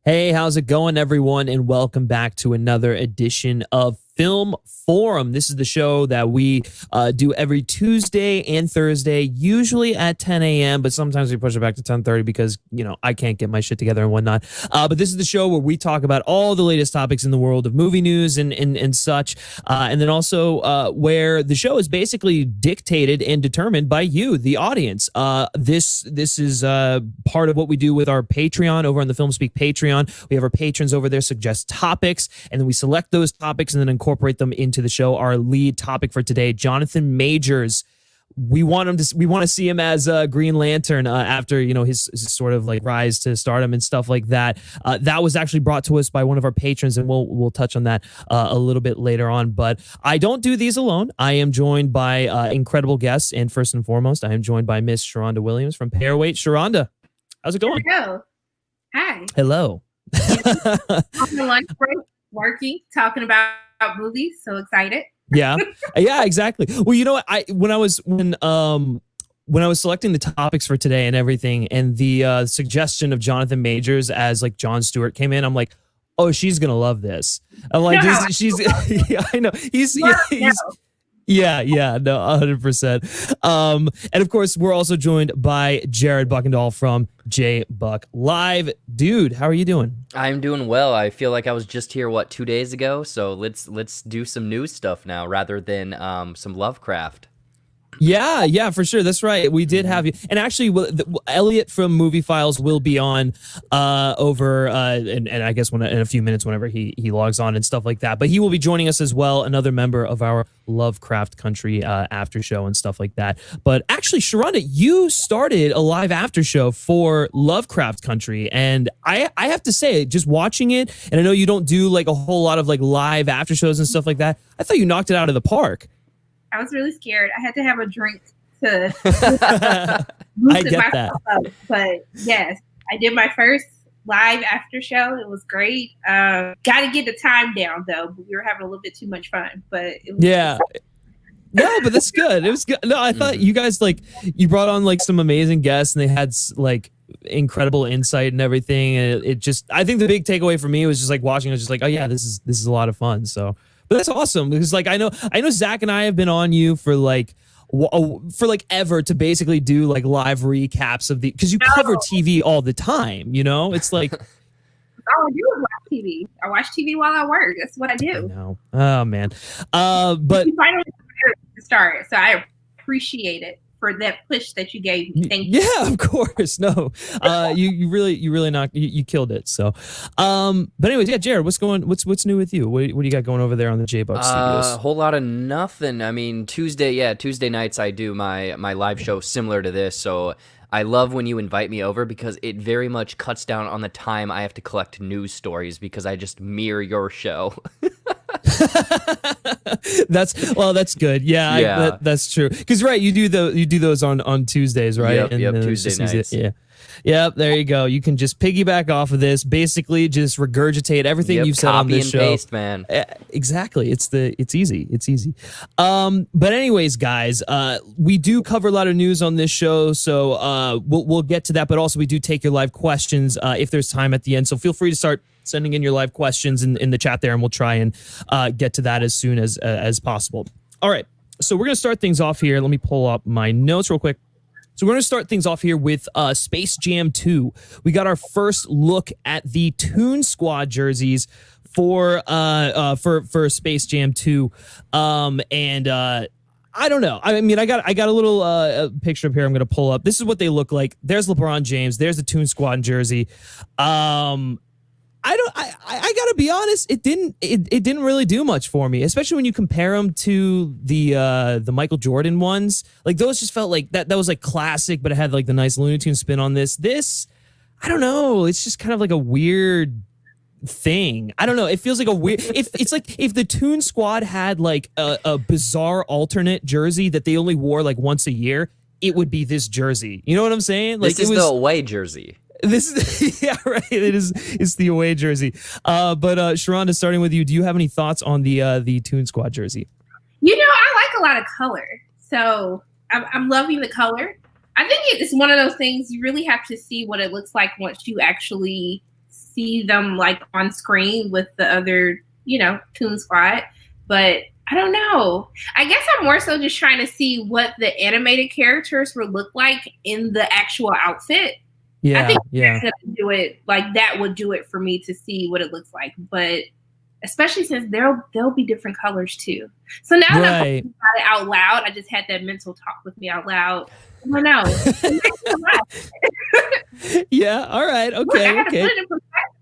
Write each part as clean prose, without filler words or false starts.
Hey, how's it going, everyone? And welcome back to another edition of Film Forum. This is the show that we do every Tuesday and Thursday, usually at 10 a.m., but sometimes we push it back to 10:30 because, I can't get my shit together and whatnot. But this is the show where we talk about all the latest topics in the world of movie news and such. And then also where the show is basically dictated and determined by you, the audience. This is part of what we do with our Patreon over on the Film Speak Patreon. We have our patrons over there suggest topics, and then we select those topics and then incorporate them into the show. Our lead topic for today, Jonathan Majors. We want to see him as Green Lantern after his sort of like rise to stardom and stuff like that. That was actually brought to us by one of our patrons, and we'll touch on that a little bit later on. But I don't do these alone. I am joined by incredible guests, and first and foremost, I am joined by Miss Sharonda Williams from Pairweight. Sharonda, how's it going? Hello. Hi. Hello. On the lunch break, working, talking about movies. So excited. Yeah, exactly. Well, you know what? When I was selecting the topics for today and everything, and the suggestion of Jonathan Majors as like John Stewart came in, I'm like, oh, she's gonna love this. I'm like, she's. Yeah, I know. He's. No. Yeah, no, 100%. And of course, we're also joined by Jared Buckendahl from J Buck Live. Dude, how are you doing? I'm doing well. I feel like I was just here 2 days ago, so let's do some news stuff now rather than some Lovecraft. Yeah, for sure. That's right. We did have you. And actually, Elliot from Movie Files will be on over, and I guess in a few minutes whenever he logs on and stuff like that. But he will be joining us as well, another member of our Lovecraft Country after show and stuff like that. But actually, Sharonda, you started a live after show for Lovecraft Country. And I have to say, just watching it, and I know you don't do like a whole lot of like live after shows and stuff like that, I thought you knocked it out of the park. I was really scared. I had to have a drink to loosen myself up. But yes, I did my first live after show. It was great. Got to get the time down though. But we were having a little bit too much fun. But it was No, but that's good. It was good. No, I thought you guys you brought on like some amazing guests, and they had like incredible insight and everything. And it just, I think the big takeaway for me was just like watching. I was just like, oh yeah, this is a lot of fun. So. But that's awesome because like I know Zach and I have been on you for ever to basically do like live recaps of because you cover TV all the time, it's like all I do is watch TV. I watch TV while I work. That's what I do. I know. Oh man. But you finally started, so I appreciate it for that push that you gave me. Thank you. Yeah, of course. No, you really knocked. You killed it. So, but anyways, yeah, Jared, what's new with you? What do you got going over there on the J Buck Studios? A whole lot of nothing. I mean, Tuesday nights I do my live show similar to this. So I love when you invite me over because it very much cuts down on the time I have to collect news stories because I just mirror your show. That's good. Yeah. That's true. Because you do those on Tuesdays, right? Yep. Tuesday nights. Yeah. Yep, there you go. You can just piggyback off of this, basically just regurgitate everything you've said on this show. Copy and paste, man. Exactly. It's easy. But anyways, guys, we do cover a lot of news on this show, so we'll get to that. But also, we do take your live questions if there's time at the end. So feel free to start sending in your live questions in the chat there, and we'll try and get to that as soon as possible. All right. So we're gonna start things off here. Let me pull up my notes real quick. So we're going to start things off here with Space Jam 2. We got our first look at the Toon Squad jerseys for Space Jam 2. And I don't know. I mean, I got a little picture up here I'm going to pull up. This is what they look like. There's LeBron James. There's the Toon Squad jersey. I gotta be honest, it didn't really do much for me, especially when you compare them to the Michael Jordan ones. Like those just felt like that was like classic, but it had like the nice Looney Tunes spin on this. This, I don't know, it's just kind of like a weird thing. I don't know. It feels like a weird. It's like if the Toon Squad had like a bizarre alternate jersey that they only wore like once a year, it would be this jersey. You know what I'm saying? Like this is the away jersey. This is right. It's the away jersey. But Sharonda, starting with you, do you have any thoughts on the Toon Squad jersey? I like a lot of color, so I'm loving the color. I think it's one of those things you really have to see what it looks like once you actually see them like on screen with the other, Toon Squad. But I don't know. I guess I'm more so just trying to see what the animated characters will look like in the actual outfit. Yeah, I think yeah. that's gonna do it. Like that would do it for me to see what it looks like. But especially since there'll be different colors too. So now that I'm thinking about it out loud, I just had that mental talk with me out loud. I don't know. Yeah. All right. Okay. I had okay. to put it in perspective.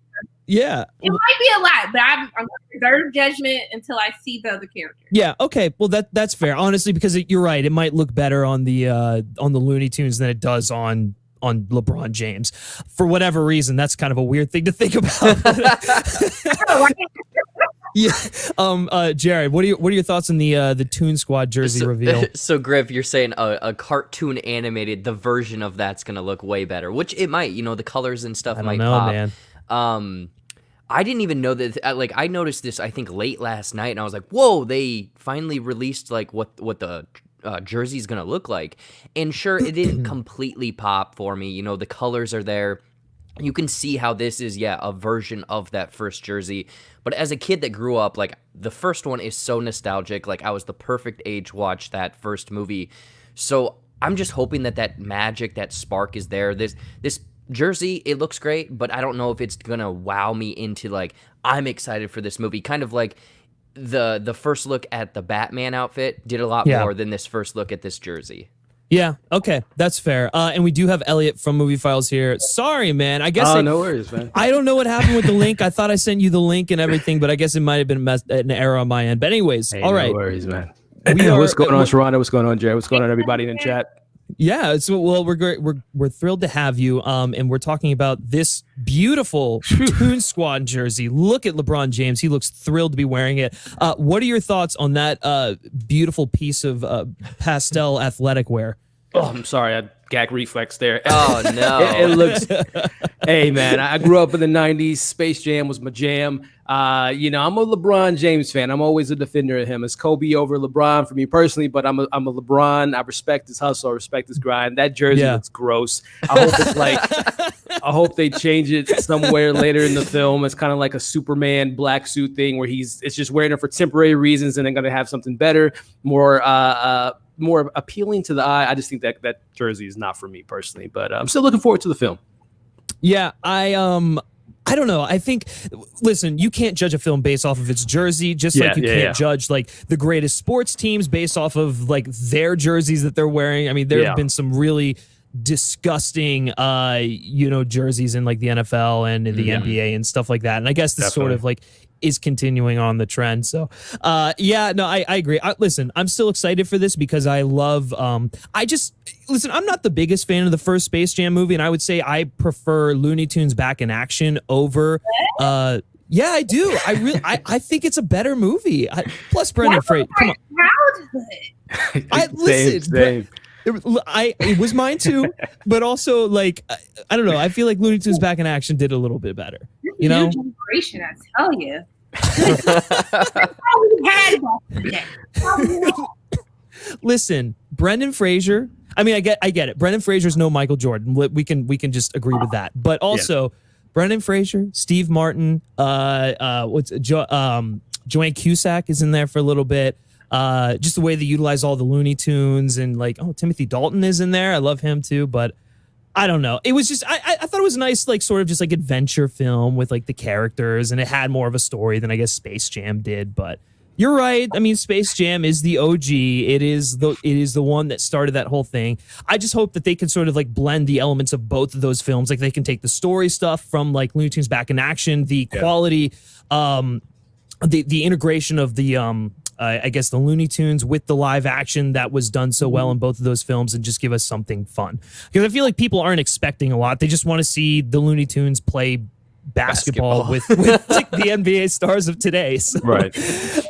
Yeah. It might be a lot, but I'm going to reserve judgment until I see the other characters. Yeah. Okay. Well, that's fair. Honestly, because you're right. It might look better on the Looney Tunes than it does on LeBron James. For whatever reason, that's kind of a weird thing to think about. Yeah. Jared, what are your thoughts on the Toon Squad jersey reveal? So Griff, you're saying a cartoon animated, the version of that's gonna look way better, which it might. The colors and stuff might pop. Man. I didn't even know that. Like, I noticed this, I think, late last night, and I was like, "Whoa!" They finally released like what the jersey's gonna look like. And sure, it didn't completely pop for me. The colors are there. You can see how this is, a version of that first jersey. But as a kid that grew up, like, the first one is so nostalgic. Like, I was the perfect age to watch that first movie. So I'm just hoping that magic, that spark is there. This jersey, it looks great, but I don't know if it's gonna wow me into, like, I'm excited for this movie. Kind of like the first look at the Batman outfit did a lot more than this first look at this jersey. Yeah, okay, that's fair. And we do have Elliot from Movie Files here. Sorry, man. I guess no worries, man. I don't know what happened with the link. I thought I sent you the link and everything, but I guess it might have been an error on my end. But anyways, all right. No worries, man. What's going on, Sharonda? What's going on, Jared? What's going on, everybody in the chat? Yeah, we're great. We're thrilled to have you. And we're talking about this beautiful Toon Squad jersey. Look at LeBron James; he looks thrilled to be wearing it. What are your thoughts on that beautiful piece of pastel athletic wear? Oh, I'm sorry, I gag reflex there. Oh no, it looks. Hey man, I grew up in the '90s. Space Jam was my jam. I'm a LeBron James fan. I'm always a defender of him. It's Kobe over LeBron for me personally, but I'm a LeBron. I respect his hustle. I respect his grind. That jersey looks gross. I hope it's I hope they change it somewhere later in the film. It's kind of like a Superman black suit thing where it's just wearing it for temporary reasons, and then going to have something better, more appealing to the eye. I just think that jersey is not for me personally, but I'm still looking forward to the film. Yeah, I don't know. I think, listen, you can't judge a film based off of its jersey, just like you can't judge like the greatest sports teams based off of like their jerseys that they're wearing. I mean, there have been some really disgusting, jerseys in like the NFL and in the NBA and stuff like that. And I guess this sort of like is continuing on the trend. So, I agree. Listen, I'm still excited for this because I love, I'm not the biggest fan of the first Space Jam movie, and I would say I prefer Looney Tunes Back in Action over, yeah, I do. I think it's a better movie. Plus Brendan Fraser. Come on. Same. It was mine too, but also like I don't know. I feel like Looney Tunes Back in Action did a little bit better. New generation, I tell you. Listen, Brendan Fraser. I mean, I get it. Brendan Fraser's no Michael Jordan. We can just agree with that. But also, Brendan Fraser, Steve Martin, Joanne Cusack is in there for a little bit. Just the way they utilize all the Looney Tunes and like, Timothy Dalton is in there. I love him too, but I don't know. It was just, I thought it was a nice, like sort of just like adventure film with like the characters, and it had more of a story than I guess Space Jam did. But you're right. I mean, Space Jam is the OG. It is the one that started that whole thing. I just hope that they can sort of like blend the elements of both of those films. Like they can take the story stuff from like Looney Tunes Back in Action, the quality, the integration of the I guess the Looney Tunes with the live action that was done so well in both of those films, and just give us something fun. Because I feel like people aren't expecting a lot. They just want to see the Looney Tunes play basketball. with like the NBA stars of today. So, right.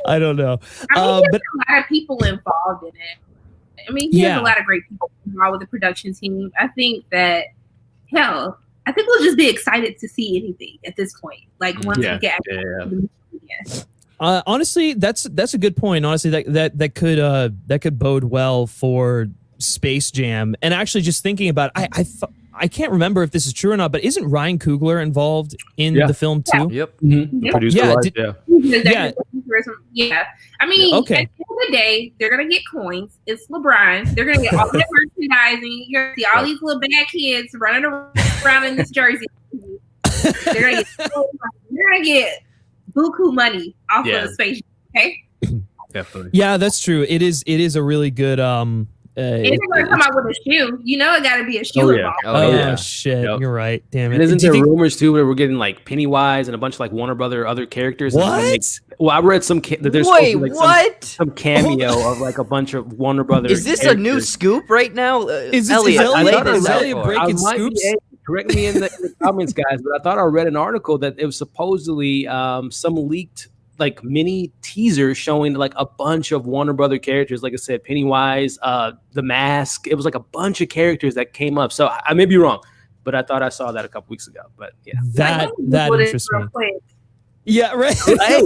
I don't know. I mean, there's a lot of people involved in it. I mean, there's a lot of great people involved with the production team. I think that, I think we'll just be excited to see anything at this point. Like once we get honestly, that's a good point. Honestly, that could bode well for Space Jam. And actually, just thinking about it, I can't remember if this is true or not, but isn't Ryan Coogler involved in the film too? Yep. Mm-hmm. Yep. Producer, Yeah. I mean, at the end of the day, they're gonna get coins. It's LeBron. They're gonna get all the merchandising. You're gonna see all these little bad kids running around in this jersey. They're gonna get buku money off of the space. Okay. Definitely. Yeah, that's true. It is a really good If they're gonna come out with a shoe, you know it gotta be a shoe involved. Oh shit, you're right. Damn it. And isn't there rumors too where we're getting like Pennywise and a bunch of like Warner Brother other characters? What? Well, I read that there's some cameo of like a bunch of Warner Brothers. Is this a new scoop right now? Is Elliot, Elliot breaking scoops? Correct me in the comments, guys, but I thought I read an article that it was supposedly some leaked like mini teaser showing like a bunch of Warner Brother characters. Like I said, Pennywise, The Mask. It was like a bunch of characters that came up. So I may be wrong, but I thought I saw that a couple weeks ago. But yeah, that interests me. Yeah, right. Hey,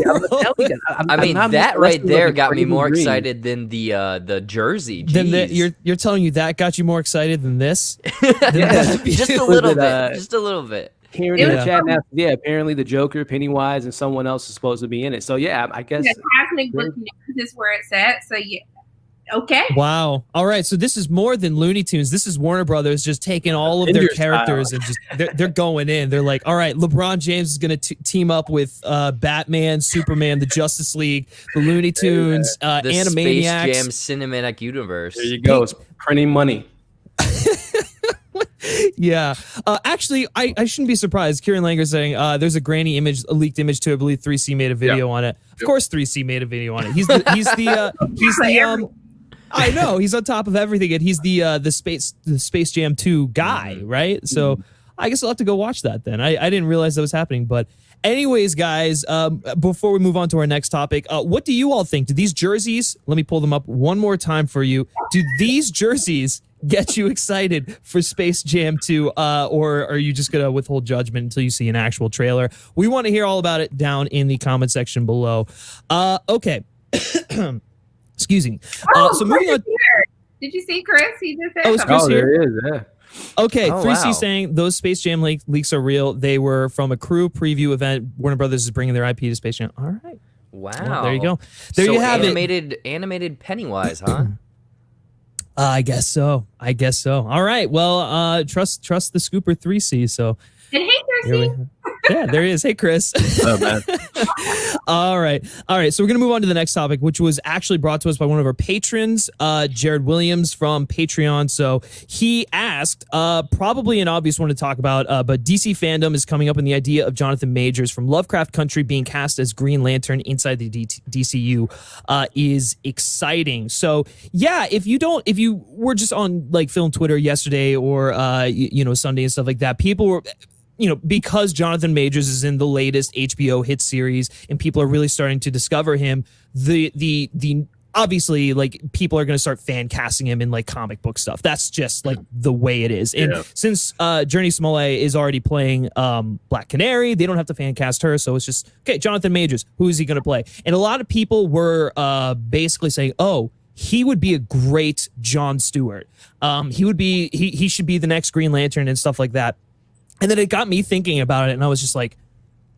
I mean, that right there got me more excited than the jersey. Then you're telling you that got you more excited than this? Just a little bit. Just a little bit. Here in the chat now, apparently the Joker, Pennywise, and someone else is supposed to be in it. So yeah, I guess cosmic book news is where it's at. So yeah, okay. Wow. All right. So this is more than Looney Tunes. This is Warner Brothers just taking all of their characters and just they're going in. They're like, all right, LeBron James is going to team up with Batman, Superman, the Justice League, the Looney Tunes, the Animaniacs, Space Jam cinematic universe. There you go. It's printing money. Yeah. Actually, I shouldn't be surprised. Kieran Langer saying there's a grainy image, a leaked image too. I believe 3C made a video on it. Of course, 3C made a video on it. He's the I know he's on top of everything, and he's the Space Jam 2 guy, right? So I guess I'll have to go watch that then. I didn't realize that was happening, but. Anyways, guys, before we move on to our next topic, what do you all think? Do these jerseys, let me pull them up one more time for you. Do these jerseys get you excited for Space Jam 2, or are you just going to withhold judgment until you see an actual trailer? We want to hear all about it down in the comment section below. Okay. Excuse me. So moving on. Did you see Chris? He just said Chris here? There he is, yeah. Okay, 3C saying those Space Jam leaks are real. They were from a crew preview event. Warner Brothers is bringing their IP to Space Jam. All right. Wow. Well, there you go. There you have it. Animated Pennywise, huh? I guess so. All right. Well, trust the scooper 3C. So. And hey, 3C. Yeah, there he is. Hey, Chris. Oh, man. All right. So we're going to move on to the next topic, which was actually brought to us by one of our patrons, Jared Williams from Patreon. So he asked, probably an obvious one to talk about, but DC fandom is coming up in the idea of Jonathan Majors from Lovecraft Country being cast as Green Lantern inside the DCU is exciting. So yeah, if you were just on like film Twitter yesterday or, Sunday and stuff like that, people were... because Jonathan Majors is in the latest HBO hit series and people are really starting to discover him, the obviously like people are going to start fan casting him in like comic book stuff. That's just like the way it is. And since Journey Smollett is already playing Black Canary, they don't have to fan cast her. So it's just, okay, Jonathan Majors, who is he going to play? And a lot of people were basically saying, oh, he would be a great John Stewart. He should be the next Green Lantern and stuff like that. And then it got me thinking about it, and I was just like,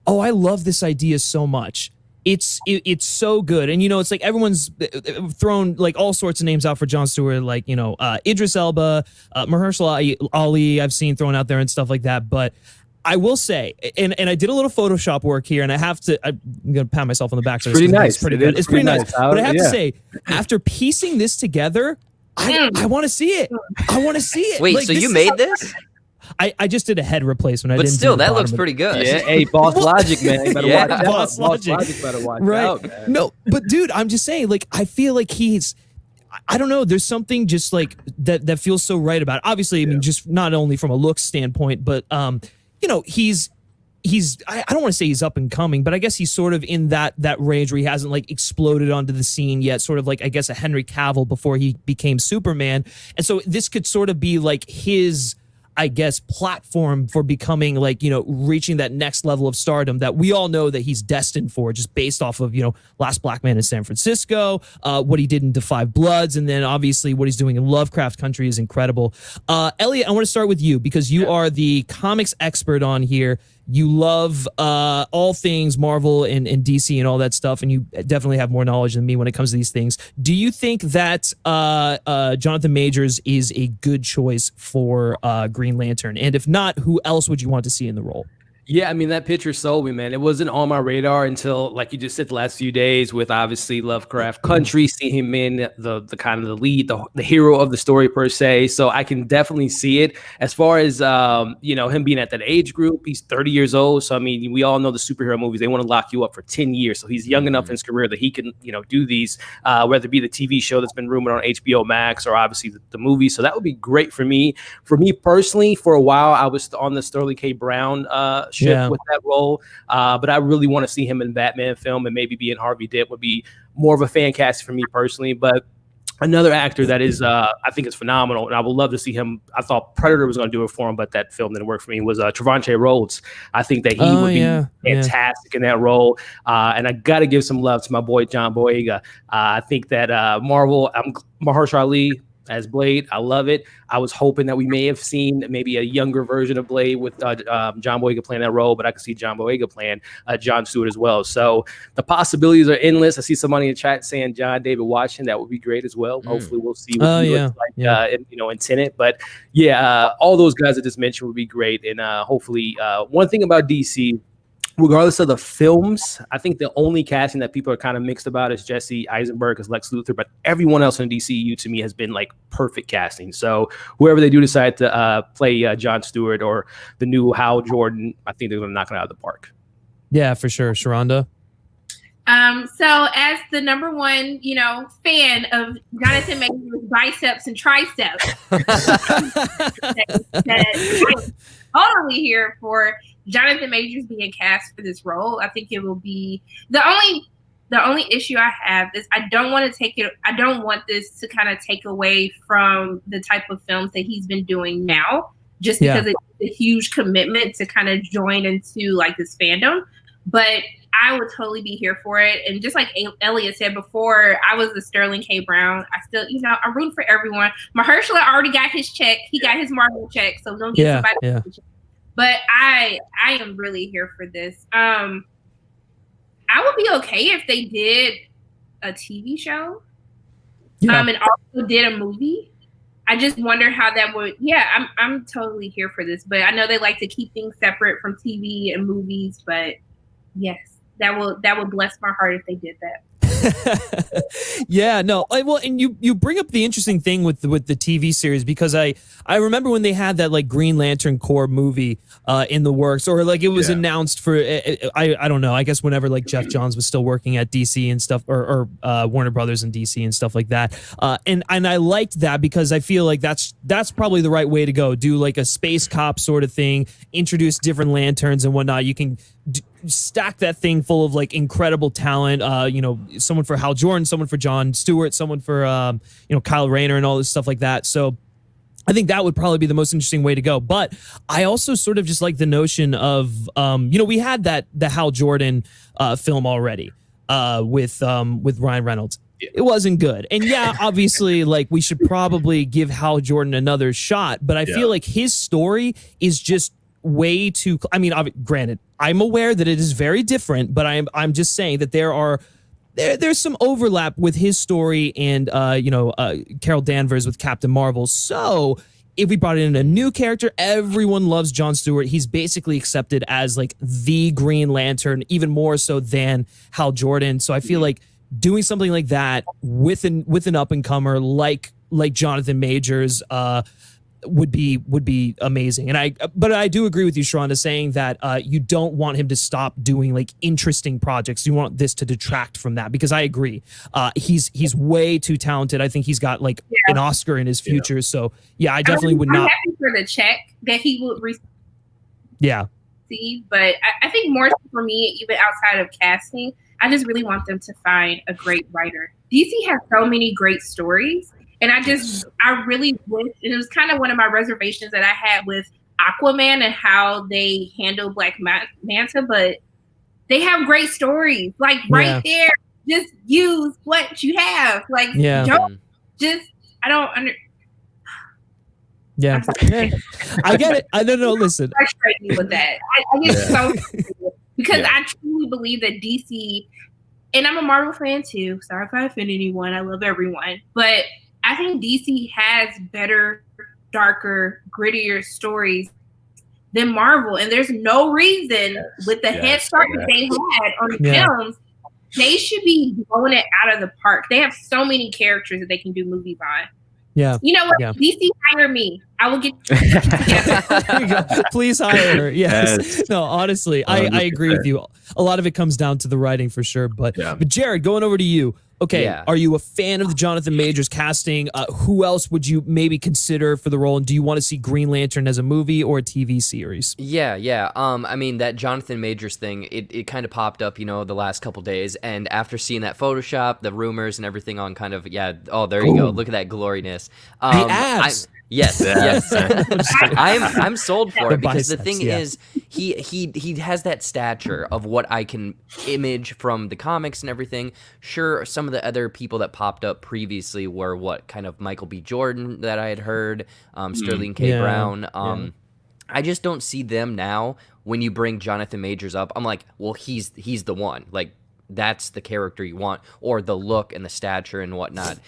oh, I love this idea so much. It's so good. And, it's like everyone's thrown like all sorts of names out for John Stewart, like, Idris Elba, Mahershala Ali, I've seen thrown out there and stuff like that. But I will say, and I did a little Photoshop work here, and I'm going to pat myself on the back. It's pretty nice. It's pretty good. It's pretty nice. But I have to say, after piecing this together, I want to see it. I want to see it. Wait, so you made this? I just did a head replacement. But still, that looks pretty good. Yeah, hey, Boss Logic, man. You better watch out. Boss Logic better watch out, man. No, but dude, I'm just saying, like, I feel like I don't know, there's something just like that feels so right about it. Obviously, I mean, just not only from a look standpoint, but he's I don't want to say he's up and coming, but I guess he's sort of in that range where he hasn't like exploded onto the scene yet, sort of like, I guess, a Henry Cavill before he became Superman. And so this could sort of be like his I guess, platform for becoming like, reaching that next level of stardom that we all know that he's destined for, just based off of, Last Black Man in San Francisco, what he did in Da 5 Bloods, and then obviously what he's doing in Lovecraft Country is incredible. Elliot, I want to start with you because you are the comics expert on here. You love all things Marvel and DC and all that stuff, and you definitely have more knowledge than me when it comes to these things. Do you think that Jonathan Majors is a good choice for Green Lantern? And if not, who else would you want to see in the role? Yeah, I mean, that picture sold me, man. It wasn't on my radar until, like you just said, the last few days with obviously Lovecraft Country, see him in the kind of the lead, the hero of the story per se. So I can definitely see it. As far as, him being at that age group, he's 30 years old. So, I mean, we all know the superhero movies, they want to lock you up for 10 years. So he's young enough in his career that he can, do these, whether it be the TV show that's been rumored on HBO Max or obviously the movie. So that would be great for me. For me personally, for a while, I was on the Sterling K. Brown with that role, but I really want to see him in Batman film, and maybe being Harvey Dent would be more of a fan cast for me personally. But another actor that is I think is phenomenal, and I would love to see him. I thought Predator was going to do it for him, but that film didn't work for me, was Trevante Rhodes. I think that he would be fantastic in that role, and I got to give some love to my boy John Boyega. I think that Marvel, Mahershala Ali as Blade, I love it. I was hoping that we may have seen maybe a younger version of Blade with John Boyega playing that role, but I could see John Boyega playing John Stewart as well. So the possibilities are endless. I see somebody in the chat saying John David Washington. That would be great as well. Hopefully we'll see what he looks like in Tenet. But all those guys I just mentioned would be great. And hopefully one thing about DC, regardless of the films, I think the only casting that people are kind of mixed about is Jesse Eisenberg as Lex Luthor, but everyone else in DCU to me has been like perfect casting. So whoever they do decide to play John Stewart or the new Hal Jordan, I think they're going to knock it out of the park. Yeah, for sure. Sharonda? So as the number one, fan of Jonathan Majors' biceps and triceps, that totally here for Jonathan Majors being cast for this role. I think it will be the only issue I have is I don't want this to kind of take away from the type of films that he's been doing now, just because it's a huge commitment to kind of join into like this fandom. But I would totally be here for it. And just like Elliot said before, I was the Sterling K. Brown. I still, I root for everyone. Mahershala already got his check. He got his Marvel check. So don't get somebody. But I am really here for this. I would be okay if they did a TV show, and also did a movie. I just wonder how that would. Yeah, I'm totally here for this. But I know they like to keep things separate from TV and movies. But yes, that would bless my heart if they did that. And you bring up the interesting thing with the TV series, because I remember when they had that like Green Lantern Corps movie in the works, or like it was announced for I don't know, I guess whenever like Jeff Johns was still working at DC and stuff, or Warner Brothers and DC and stuff like that, and I liked that because I feel like that's probably the right way to go. Do like a space cop sort of thing, introduce different lanterns and whatnot. You can stack that thing full of like incredible talent, someone for Hal Jordan, someone for John Stewart, someone for Kyle Rayner and all this stuff like that. So I think that would probably be the most interesting way to go. But I also sort of just like the notion of we had the Hal Jordan film already with Ryan Reynolds. It wasn't good. And obviously, like, we should probably give Hal Jordan another shot, but I feel like his story is just way too, granted, I'm aware that it is very different, but I'm just saying that there's some overlap with his story and Carol Danvers with Captain Marvel. So if we brought in a new character, everyone loves John Stewart. He's basically accepted as like the Green Lantern, even more so than Hal Jordan. So I feel like doing something like that with an up and comer like Jonathan Majors would be amazing. But I do agree with you, Sharonda, saying that you don't want him to stop doing like interesting projects. You want this to detract from that, because I agree. He's way too talented. I think he's got like an Oscar in his future. So I definitely would not. I'm happy for the check that he would receive. But I think more for me, even outside of casting, I just really want them to find a great writer. DC has so many great stories. And I really wish, and it was kind of one of my reservations that I had with Aquaman and how they handle Black Manta, but they have great stories. Like right there, just use what you have. Like don't just, I don't under. Yeah, I get it. I don't know. Listen, frustrate me with that. I get so because I truly believe that DC, and I'm a Marvel fan too. Sorry if I offend anyone. I love everyone, but I think DC has better, darker, grittier stories than Marvel, and there's no reason with the head start that they had on the films, they should be blowing it out of the park. They have so many characters that they can do movies on. Yeah. You know what? DC, hire me. I will get together. Please hire her. Yes. No, honestly, I agree with you. A lot of it comes down to the writing for sure. But Jared, going over to you. Okay, are you a fan of the Jonathan Majors casting? Who else would you maybe consider for the role? And do you want to see Green Lantern as a movie or a TV series? Yeah. I mean, that Jonathan Majors thing, it kind of popped up, the last couple days. And after seeing that Photoshop, the rumors and everything on kind of, there you go. Look at that gloriness. The abs. Yes. I'm sold for it because the thing is, he has that stature of what I can image from the comics and everything. Sure, some of the other people that popped up previously were kind of Michael B. Jordan that I had heard, Sterling K. Brown. I just don't see them now. When you bring Jonathan Majors up, I'm like, well, he's the one. Like, that's the character you want, or the look and the stature and whatnot.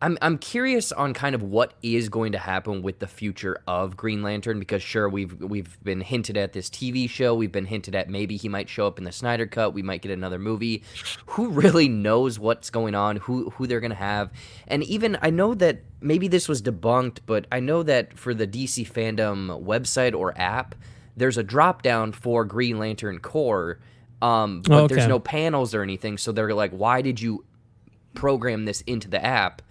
I'm curious on kind of what is going to happen with the future of Green Lantern, because sure, we've been hinted at this TV show, we've been hinted at maybe he might show up in the Snyder Cut, we might get another movie. Who really knows what's going on, who they're going to have? And even, I know that maybe this was debunked, but I know that for the DC Fandom website or app, there's a drop down for Green Lantern Corps, but there's no panels or anything, so they're like, why did you program this into the app?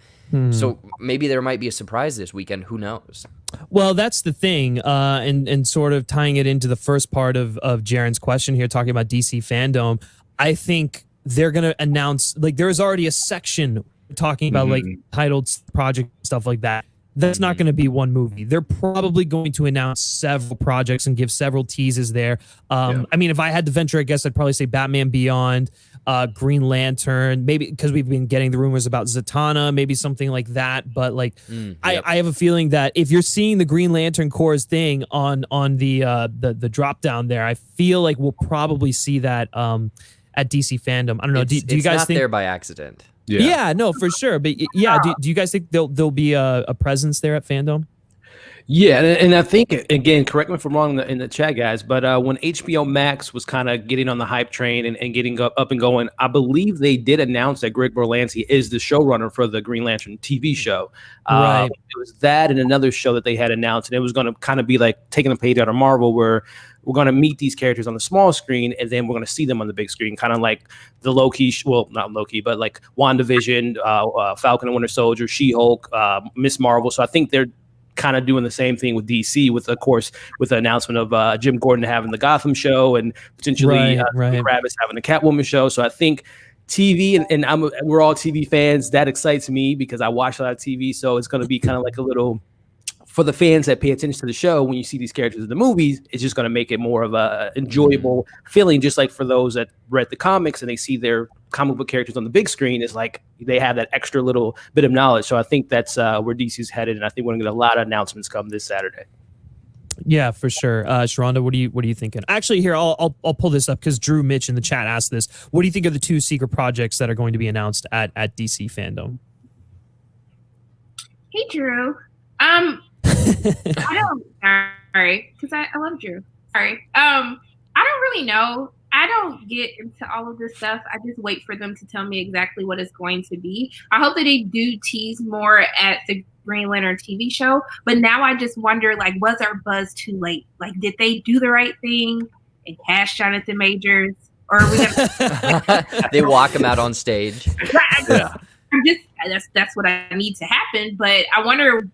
So maybe there might be a surprise this weekend. Who knows? Well, that's the thing, and sort of tying it into the first part of Jaren's question here, talking about DC Fandom. I think they're going to announce, like, there's already a section talking about like titled project, stuff like that. That's not going to be one movie. They're probably going to announce several projects and give several teases there. I mean, if I had to venture, I guess I'd probably say Batman Beyond, Green Lantern, maybe because we've been getting the rumors about Zatanna, maybe something like that. But like, I have a feeling that if you're seeing the Green Lantern Corps thing on the drop down there, I feel like we'll probably see that at DC Fandom. I don't know. Do you guys think there by accident? Yeah, no, for sure. But yeah, do you guys think there'll be a presence there at Fandom? Yeah, and I think, again, correct me if I'm wrong in the chat, guys, but when HBO Max was kind of getting on the hype train and getting up and going, I believe they did announce that Greg Berlanti is the showrunner for the Green Lantern TV show. Right. It was that and another show that they had announced, and it was going to kind of be like taking a page out of Marvel, where we're going to meet these characters on the small screen, and then we're going to see them on the big screen, kind of like the Loki, well, not Loki, but like WandaVision, Falcon and Winter Soldier, She-Hulk, Miss Marvel. So I think they're kind of doing the same thing with DC, with, of course, with the announcement of Jim Gordon having the Gotham show and potentially Kravitz having the Catwoman show. So I think TV, and we're all TV fans. That excites me because I watch a lot of TV. So it's going to be kind of like a little, for the fans that pay attention to the show, when you see these characters in the movies, it's just going to make it more of a enjoyable feeling. Just like for those that read the comics and they see their comic book characters on the big screen, is like they have that extra little bit of knowledge. So I think that's where DC's headed, and I think we're going to get a lot of announcements come this Saturday. Yeah, for sure. Sharonda, what are you thinking? Actually, here I'll pull this up because Drew Mitch in the chat asked this. What do you think of the 2 secret projects that are going to be announced at DC Fandom? Hey, Drew. I don't. Sorry, because I love Drew. Sorry. I don't really know. I don't get into all of this stuff. I just wait for them to tell me exactly what it's going to be. I hope that they do tease more at the Green Lantern TV show. But now I just wonder, like, was our buzz too late? Like, did they do the right thing and cast Jonathan Majors? Or are we gonna they walk him out on stage? That's what I need to happen. But I wonder,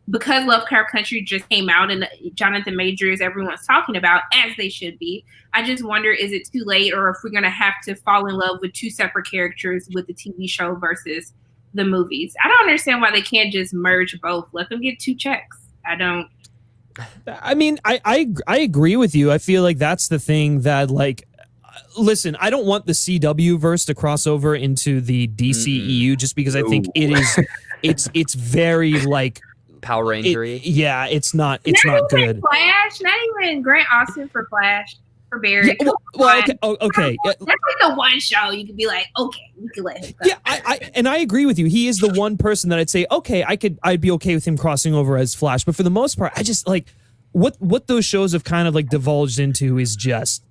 because Lovecraft Country just came out and Jonathan Majors everyone's talking about, as they should be, I just wonder, is it too late, or if we're going to have to fall in love with 2 separate characters with the TV show versus the movies. I don't understand why they can't just merge both. Let them get 2 checks. I mean, I agree with you. I feel like that's the thing that, like, listen, I don't want the CW verse to cross over into the DCEU just because I think it's very like Power Rangery. It's not good. Flash, not even Grant Austin for Flash. For Barry. Yeah, well, okay. That's like the one show you could be like, okay, we could let him go. Yeah, I agree with you. He is the one person that I'd say, okay, I'd be okay with him crossing over as Flash. But for the most part, I just like what those shows have kind of like divulged into is just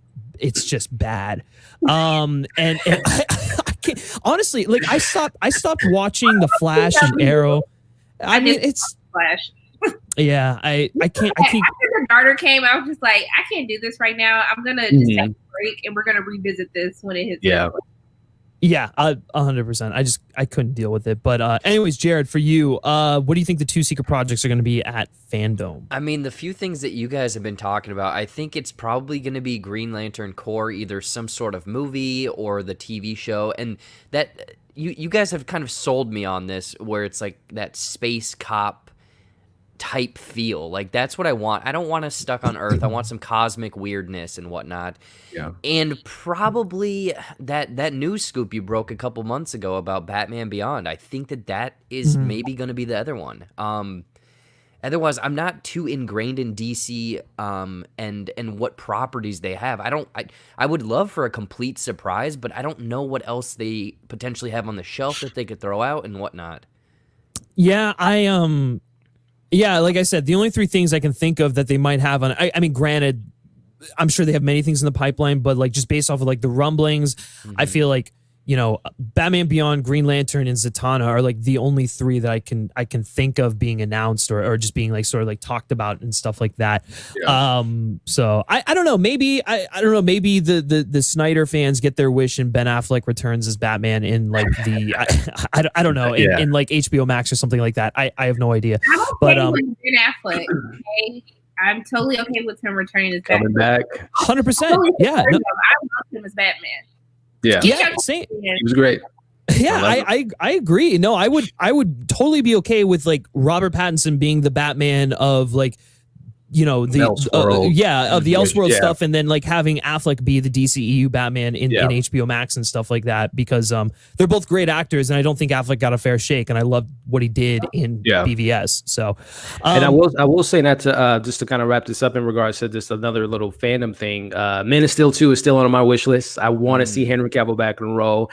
bad. And I can't, honestly, like I stopped watching the Flash and Arrow. I mean, it's Flash. Yeah, I can't. After the daughter came, I was just like, I can't do this right now. I'm gonna just take a break, and we're gonna revisit this when it hits. Yeah, yeah, 100%. I couldn't deal with it. But anyways, Jared, for you, what do you think the 2 secret projects are going to be at Fandom? I mean, the few things that you guys have been talking about, I think it's probably going to be Green Lantern Corps, either some sort of movie or the TV show, and that you guys have kind of sold me on this, where it's like that space cop type feel. Like that's what I want. I don't want us stuck on Earth. I want some cosmic weirdness and whatnot. Yeah. And probably that news scoop you broke a couple months ago about Batman Beyond. I think that is maybe going to be the other one. Otherwise, I'm not too ingrained in DC and what properties they have. I would love for a complete surprise, but I don't know what else they potentially have on the shelf that they could throw out and whatnot. Yeah, yeah, like I said, the only 3 things I can think of that they might have on, I mean, granted, I'm sure they have many things in the pipeline, but like just based off of like the rumblings, I feel like, you know, Batman Beyond, Green Lantern, and Zatanna are like the only 3 that I can think of being announced or just being like sort of like talked about and stuff like that. Yeah. So I don't know. Maybe I don't know. Maybe the Snyder fans get their wish and Ben Affleck returns as Batman in like the I don't know in like HBO Max or something like that. I have no idea. I'm okay with Ben Affleck. Okay? I'm totally okay with him returning as Coming Batman. back. 100%. Yeah. I love him as Batman. Yeah, same. He was great. Yeah, I agree. No, I would totally be okay with like Robert Pattinson being the Batman of like, you know, the of the Elseworld stuff, and then like having Affleck be the DCEU Batman in HBO Max and stuff like that, because they're both great actors, and I don't think Affleck got a fair shake, and I loved what he did in BVS. So, and I will say that to just to kind of wrap this up in regards to just another little fandom thing. Man of Steel 2 is still on my wish list. I want to see Henry Cavill back in a role.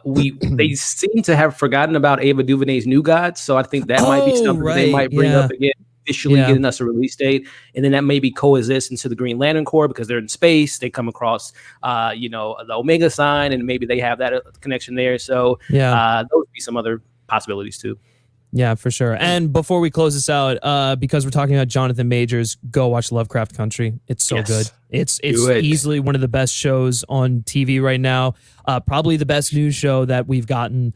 They seem to have forgotten about Ava DuVernay's New Gods, so I think that might be something they might bring up again. Officially getting us a release date, and then that maybe coexist into the Green Lantern Corps because they're in space. They come across, the Omega sign, and maybe they have that connection there. So, those would be some other possibilities too. Yeah, for sure. And before we close this out, because we're talking about Jonathan Majors, go watch Lovecraft Country. It's so good. It's easily one of the best shows on TV right now. Probably the best news show that we've gotten.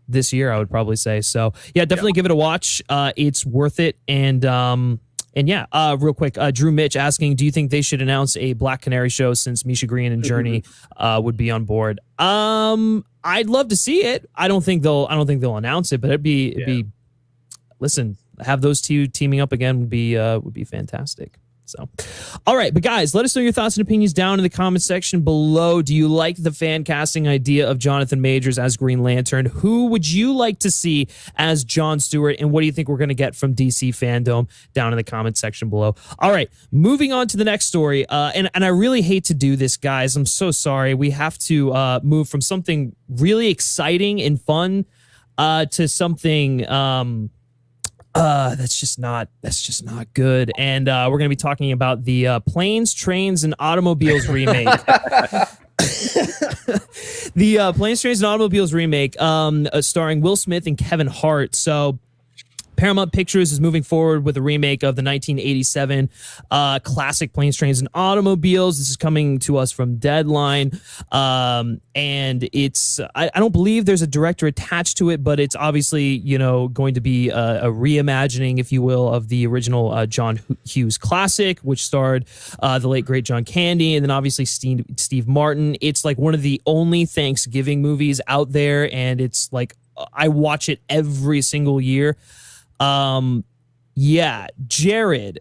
This year, I would probably say. So yeah, definitely give it a watch. It's worth it. And yeah, real quick, Drew Mitch asking, do you think they should announce a Black Canary show since Misha Green and Journey would be on board? I'd love to see it. I don't think they'll announce it, but it'd be listen, have those 2 teaming up again would be fantastic. So, all right, but guys, let us know your thoughts and opinions down in the comment section below. Do you like the fan casting idea of Jonathan Majors as Green Lantern? Who would you like to see as John Stewart? And what do you think we're going to get from DC Fandom down in the comment section below? All right, moving on to the next story. And I really hate to do this, guys. I'm so sorry. We have to move from something really exciting and fun to something that's just not good. And we're going to be talking about the Planes, Trains, and Automobiles remake. The Planes, Trains, and Automobiles remake, starring Will Smith and Kevin Hart. So Paramount Pictures is moving forward with a remake of the 1987 classic Planes, Trains, and Automobiles. This is coming to us from Deadline. And it's, I don't believe there's a director attached to it, but it's obviously, going to be a reimagining, if you will, of the original John Hughes classic, which starred the late, great John Candy, and then obviously Steve Martin. It's like one of the only Thanksgiving movies out there, and it's like I watch it every single year. Yeah, Jared,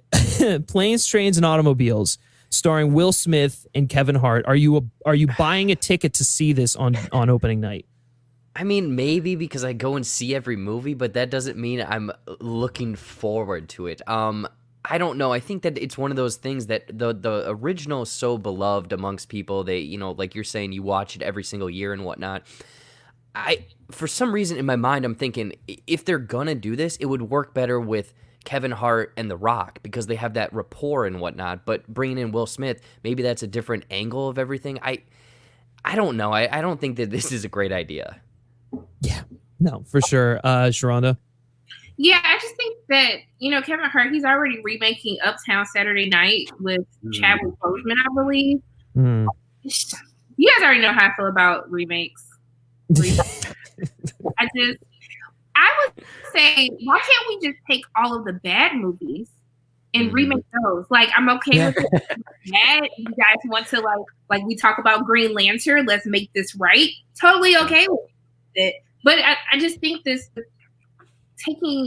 Planes, Trains, and Automobiles, starring Will Smith and Kevin Hart. Are you buying a ticket to see this on opening night? I mean, maybe because I go and see every movie, but that doesn't mean I'm looking forward to it. I don't know. I think that it's one of those things that the original is so beloved amongst people. They, like you're saying, you watch it every single year and whatnot. For some reason in my mind, I'm thinking if they're gonna do this, it would work better with Kevin Hart and The Rock because they have that rapport and whatnot. But bringing in Will Smith, maybe that's a different angle of everything. I don't know. I don't think that this is a great idea. Yeah, no, for sure. Sharonda? Yeah, I just think that, Kevin Hart, he's already remaking Uptown Saturday Night with Chadwick Boseman, I believe. You guys already know how I feel about remakes. I would say, why can't we just take all of the bad movies and remake those? Like, I'm okay with it. Bad. You guys want to like we talk about Green Lantern, let's make this right. Totally okay with it. But I just think this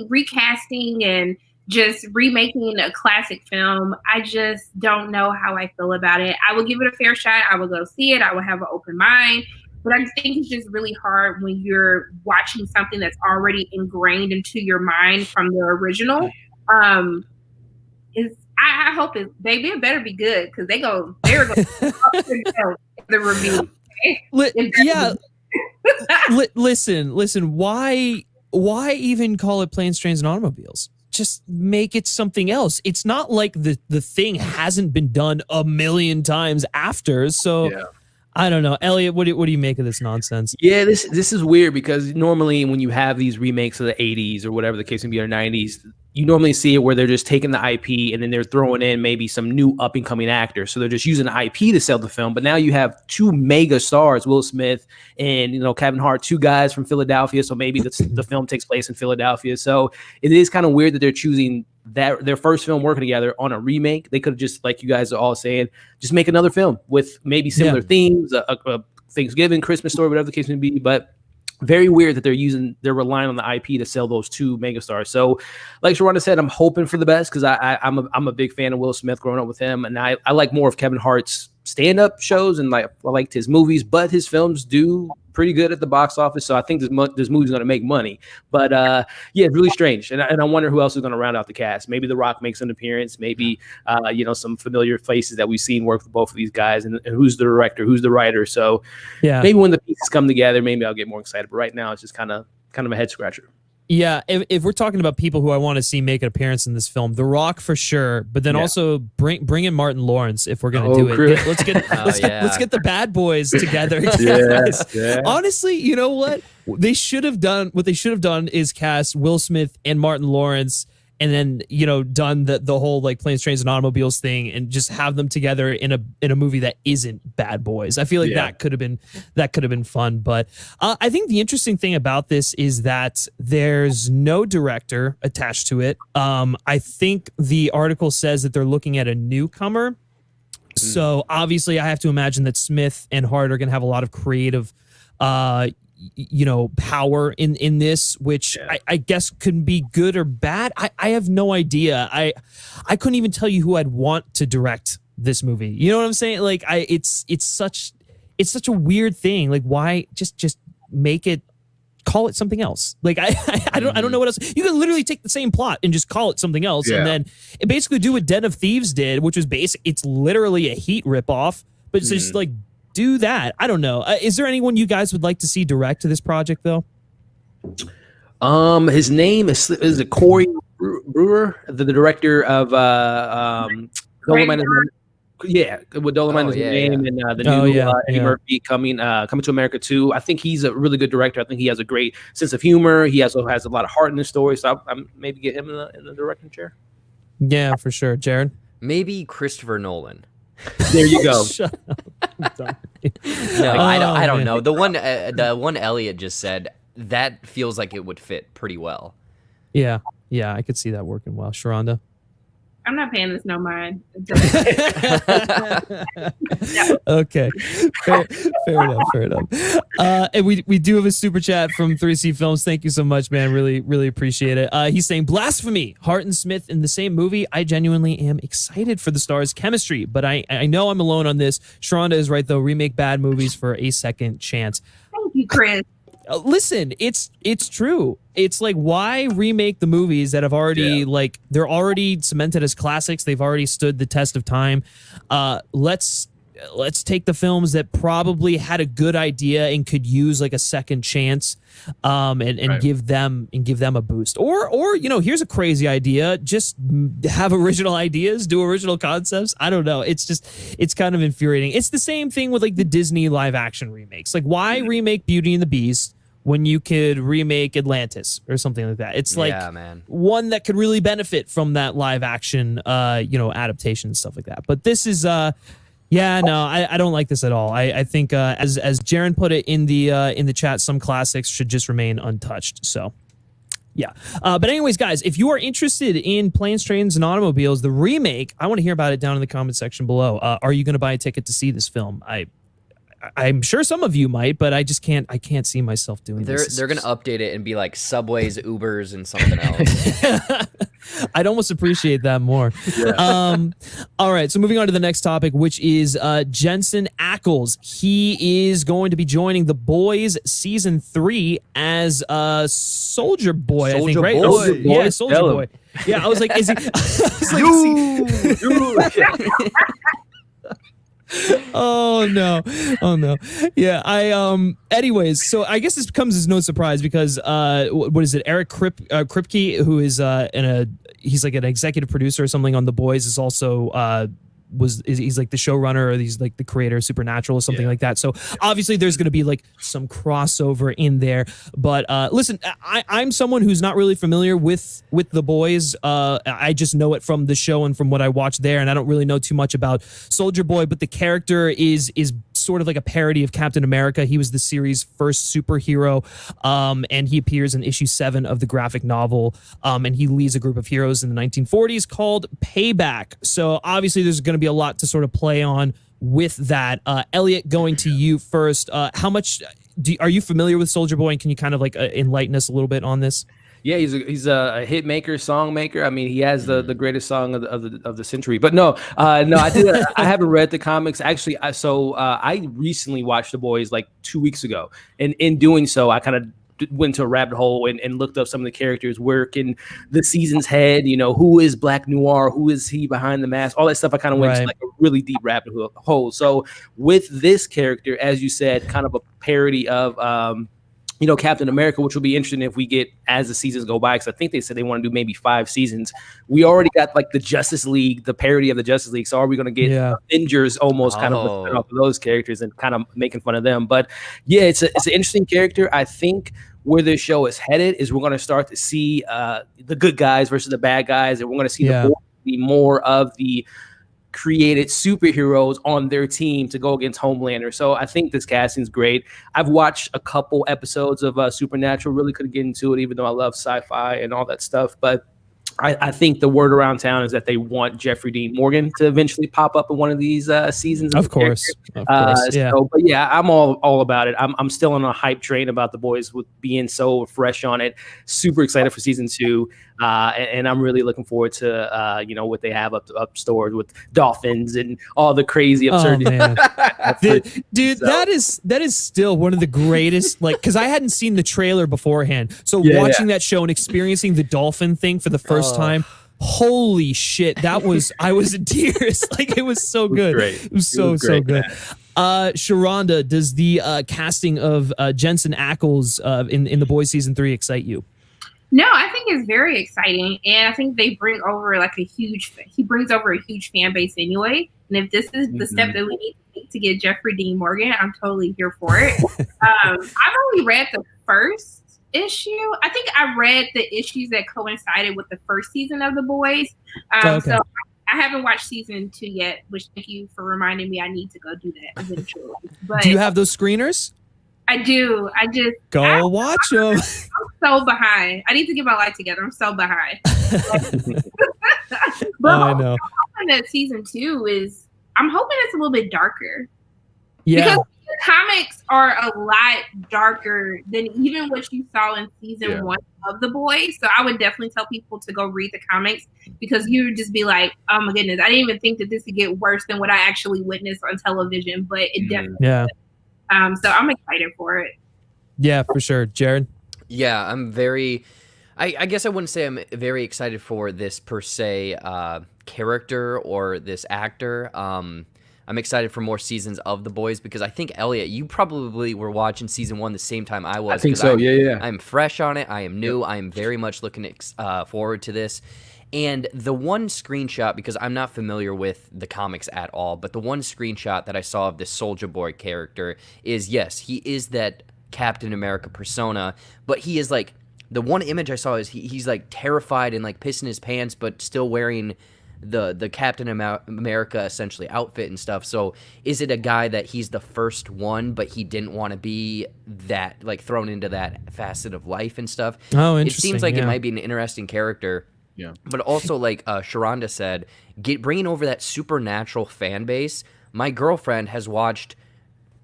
recasting and just remaking a classic film, I just don't know how I feel about it. I will give it a fair shot. I will go see it. I will have an open mind. But I think it's just really hard when you're watching something that's already ingrained into your mind from the original. I hope it better be good because they're going to the review. Yeah. Listen. Why even call it Planes, Trains, and Automobiles? Just make it something else. It's not like the thing hasn't been done a million times after. So I don't know. Elliot, what do you make of this nonsense? Yeah, this is weird because normally when you have these remakes of the 80s or whatever the case may be, or 90s, you normally see it where they're just taking the IP and then they're throwing in maybe some new up and coming actors. So they're just using the IP to sell the film. But now you have two mega stars, Will Smith and Kevin Hart, two guys from Philadelphia. So maybe the film takes place in Philadelphia. So it is kind of weird that they're choosing that their first film working together on a remake. They could have just, like you guys are all saying, just make another film with maybe similar themes, a Thanksgiving, Christmas story, whatever the case may be. But very weird that they're relying on the IP to sell those two megastars. So, like Sharonda said, I'm hoping for the best because I'm a big fan of Will Smith growing up with him, and I like more of Kevin Hart's stand-up shows and I liked his movies, but his films do pretty good at the box office. So I think this movie's going to make money. But it's really strange, and I wonder who else is going to round out the cast. Maybe The Rock makes an appearance. Maybe some familiar faces that we've seen work with both of these guys, and who's the director, who's the writer. So maybe when the pieces come together, maybe I'll get more excited. But right now, it's just kind of a head scratcher. Yeah, if we're talking about people who I want to see make an appearance in this film, The Rock for sure, but then also bring in Martin Lawrence if we're going to do it. Let's get the bad boys together. Honestly, you know what? They should have done is cast Will Smith and Martin Lawrence, and then done the whole like Planes, Trains, and Automobiles thing, and just have them together in a movie that isn't Bad Boys. I feel like that could have been fun. But I think the interesting thing about this is that there's no director attached to it. I think the article says that they're looking at a newcomer. So obviously, I have to imagine that Smith and Hart are going to have a lot of creative power in this, which I guess could be good or bad. I have no idea. I couldn't even tell you who I'd want to direct this movie. You know what I'm saying? Like it's such a weird thing. Like why just make it, call it something else. Like I don't know what else. You can literally take the same plot and just call it something else, and then basically do what Den of Thieves did, which was it's literally a Heat ripoff, but it's just like do that. I don't know. Is there anyone you guys would like to see direct to this project though? His name is it Corey Brewer, the director of Dolomite. With Dolomite is his name, and the new Eddie Murphy coming to America 2. I think he's a really good director. I think he has a great sense of humor. He also has a lot of heart in his story. So I'm maybe get him in the directing chair. Yeah, for sure. Jared? Maybe Christopher Nolan. There you go. Shut up. No, I don't know. The one Elliot just said, that feels like it would fit pretty well. Yeah, I could see that working well. Sharonda? I'm not paying this no mind. Okay, fair enough. And we do have a super chat from 3C Films. Thank you so much, man. Really appreciate it. He's saying blasphemy. Hart and Smith in the same movie. I genuinely am excited for the stars' chemistry, but I know I'm alone on this. Sharonda is right though. Remake bad movies for a second chance. Thank you, Chris. Listen, it's true. It's like, why remake the movies that have already like they're already cemented as classics? They've already stood the test of time. Let's take the films that probably had a good idea and could use like a second chance, and give them a boost. Or here's a crazy idea. Just have original ideas, do original concepts. I don't know. It's kind of infuriating. It's the same thing with like the Disney live action remakes. Like, why remake Beauty and the Beast when you could remake Atlantis or something like that? It's like one that could really benefit from that live action, adaptation and stuff like that. But this is, I don't like this at all. I think, as Jaron put it in the chat, some classics should just remain untouched. So, yeah. But anyways, guys, if you are interested in Planes, Trains, and Automobiles, the remake, I want to hear about it down in the comment section below. Are you going to buy a ticket to see this film? I'm sure some of you might, but I can't see myself doing this. They're going to update it and be like Subways, Ubers, and something else. I'd almost appreciate that more. Yeah. All right, so moving on to the next topic, which is Jensen Ackles. He is going to be joining The Boys season 3 as Soldier Boy, I think, right? Soldier Boy. Yeah, Soldier Boy. Yeah, I was like, is he? Oh no. Yeah, anyways, so I guess this comes as no surprise because what is it? Eric Kripke, who is he's like an executive producer or something on The Boys, is also he's like the showrunner, or he's like the creator of Supernatural or something like that. So obviously there's going to be like some crossover in there. But listen, I'm someone who's not really familiar with The Boys. I just know it from the show and from what I watched there, and I don't really know too much about Soldier Boy. But the character is sort of like a parody of Captain America. He was the series' first superhero, and he appears in issue 7 of the graphic novel, and he leads a group of heroes in the 1940s called Payback. So obviously there's going to be a lot to sort of play on with that. Elliot, going to you first. How much are you familiar with Soldier Boy, and can you kind of like enlighten us a little bit on this? Yeah, he's a hit maker, song maker. I mean, he has the greatest song of the century. But no, I haven't read the comics actually. I recently watched The Boys like 2 weeks ago, and in doing so, I kind of went to a rabbit hole and looked up some of the characters, where can the season's head, who is Black Noir, who is he behind the mask, all that stuff. I kind of went to like a really deep rabbit hole. So with this character, as you said, kind of a parody of Captain America, which will be interesting if we get as the seasons go by, because I think they said they want to do maybe 5 seasons. We already got like the Justice League, the parody of the Justice League. So are we going to get Avengers almost kind of off of those characters and kind of making fun of them? But yeah, it's an interesting character. I think where this show is headed is we're going to start to see the good guys versus the bad guys, and we're going to see the more of the created superheroes on their team to go against Homelander. So I think this casting's great. I've watched a couple episodes of Supernatural, really couldn't get into it, even though I love sci-fi and all that stuff. But I think the word around town is that they want Jeffrey Dean Morgan to eventually pop up in one of these seasons. Of course. Yeah. But yeah, I'm all about it. I'm still on a hype train about The Boys with being so fresh on it. Super excited for season 2. And I'm really looking forward to what they have up stored with dolphins and all the crazy absurdity. Oh, man. Dude, that is still one of the greatest, like, because I hadn't seen the trailer beforehand. So watching that show and experiencing the dolphin thing for the first time, holy shit, I was in tears. Like, it was so good. It was so good. Sharonda, does the casting of Jensen Ackles in The Boys season 3 excite you? No, I think it's very exciting, and I think they bring over he brings over a huge fan base anyway. And if this is the step that we need to take to get Jeffrey Dean Morgan, I'm totally here for it. I've only read the first issue. I think I read the issues that coincided with the first season of The Boys. So I haven't watched season 2 yet, which thank you for reminding me I need to go do that eventually. But do you have those screeners? I do. Go watch them. I'm so behind. I need to get my life together. I'm so behind. But I know. I'm hoping that season 2 I'm hoping it's a little bit darker. Yeah. Because the comics are a lot darker than even what you saw in season 1 of The Boys. So I would definitely tell people to go read the comics, because you would just be like, oh my goodness, I didn't even think that this could get worse than what I actually witnessed on television, but it definitely did. So I'm excited for it. Yeah, for sure. Jared? Yeah, I'm very... I guess I wouldn't say I'm very excited for this per se character or this actor. I'm excited for more seasons of The Boys, because I think, Elliot, you probably were watching season 1 the same time I was. I think so, yeah. I'm fresh on it. I am new. I am very much looking forward to this. And the one screenshot, because I'm not familiar with the comics at all, but the one screenshot that I saw of this Soldier Boy character is, yes, he is that Captain America persona, but he is like, the one image I saw is he's like terrified and like pissing his pants, but still wearing the Captain America essentially outfit and stuff. So is it a guy that he's the first one, but he didn't want to be that, like, thrown into that facet of life and stuff? Oh, It interesting. seems like it might be an interesting character. Yeah. But also, like Sharonda said, bringing over that supernatural fan base. My girlfriend has watched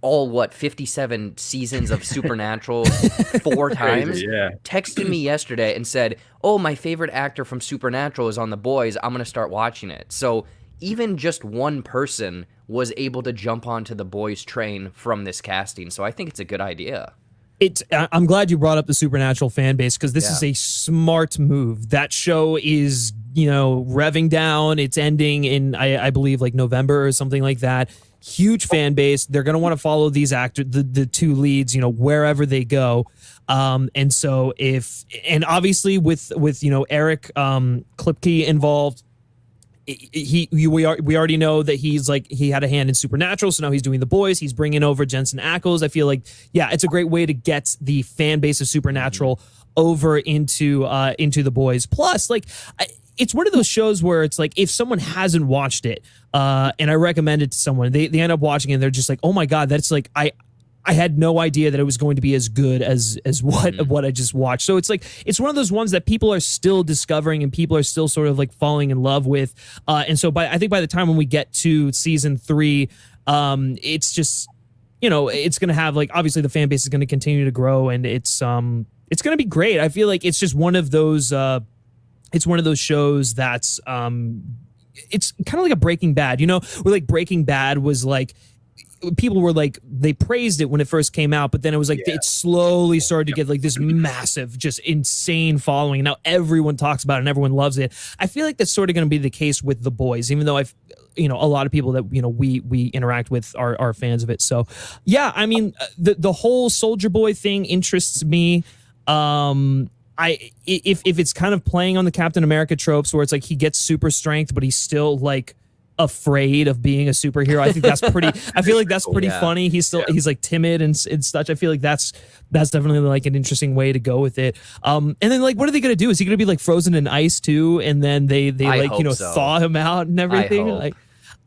all 57 seasons of Supernatural 4 times. Crazy, yeah. Texted me yesterday and said, "Oh, my favorite actor from Supernatural is on The Boys. I'm gonna start watching it." So even just one person was able to jump onto The Boys train from this casting. So I think it's a good idea. I'm glad you brought up the Supernatural fan base, because this is a smart move. That show is, revving down. It's ending in, I believe, like November or something like that. Huge fan base. They're going to want to follow these actors, the 2 leads, wherever they go. And so and obviously with Eric Klipke involved, we already know that he had a hand in Supernatural, so now he's doing The Boys. He's bringing over Jensen Ackles. I feel like, yeah, it's a great way to get the fan base of Supernatural over into The Boys. Plus, like, it's one of those shows where it's like, if someone hasn't watched it, and I recommend it to someone, they end up watching it and they're just like, oh my God, that's like, I had no idea that it was going to be as good as what I just watched. So it's like, it's one of those ones that people are still discovering and people are still sort of like falling in love with. And so I think by the time when we get to season 3, it's just, it's going to have, like, obviously the fan base is going to continue to grow, and it's going to be great. I feel like it's just one of those, it's one of those shows that's, it's kind of like a Breaking Bad, where like Breaking Bad was like, people were like, they praised it when it first came out, but then it was like, it slowly started to get like this massive, just insane following. Now everyone talks about it and everyone loves it. I feel like that's sort of going to be the case with The Boys, even though a lot of people that, we interact with are fans of it. So yeah, I mean, the whole Soldier Boy thing interests me. If it's kind of playing on the Captain America tropes where it's like he gets super strength, but he's still like afraid of being a superhero, I think that's pretty. I feel like that's pretty funny. He's like timid and such. I feel like that's definitely like an interesting way to go with it. And then, like, what are they gonna do? Is he gonna be like frozen in ice too? And then they like thaw him out and everything. Like,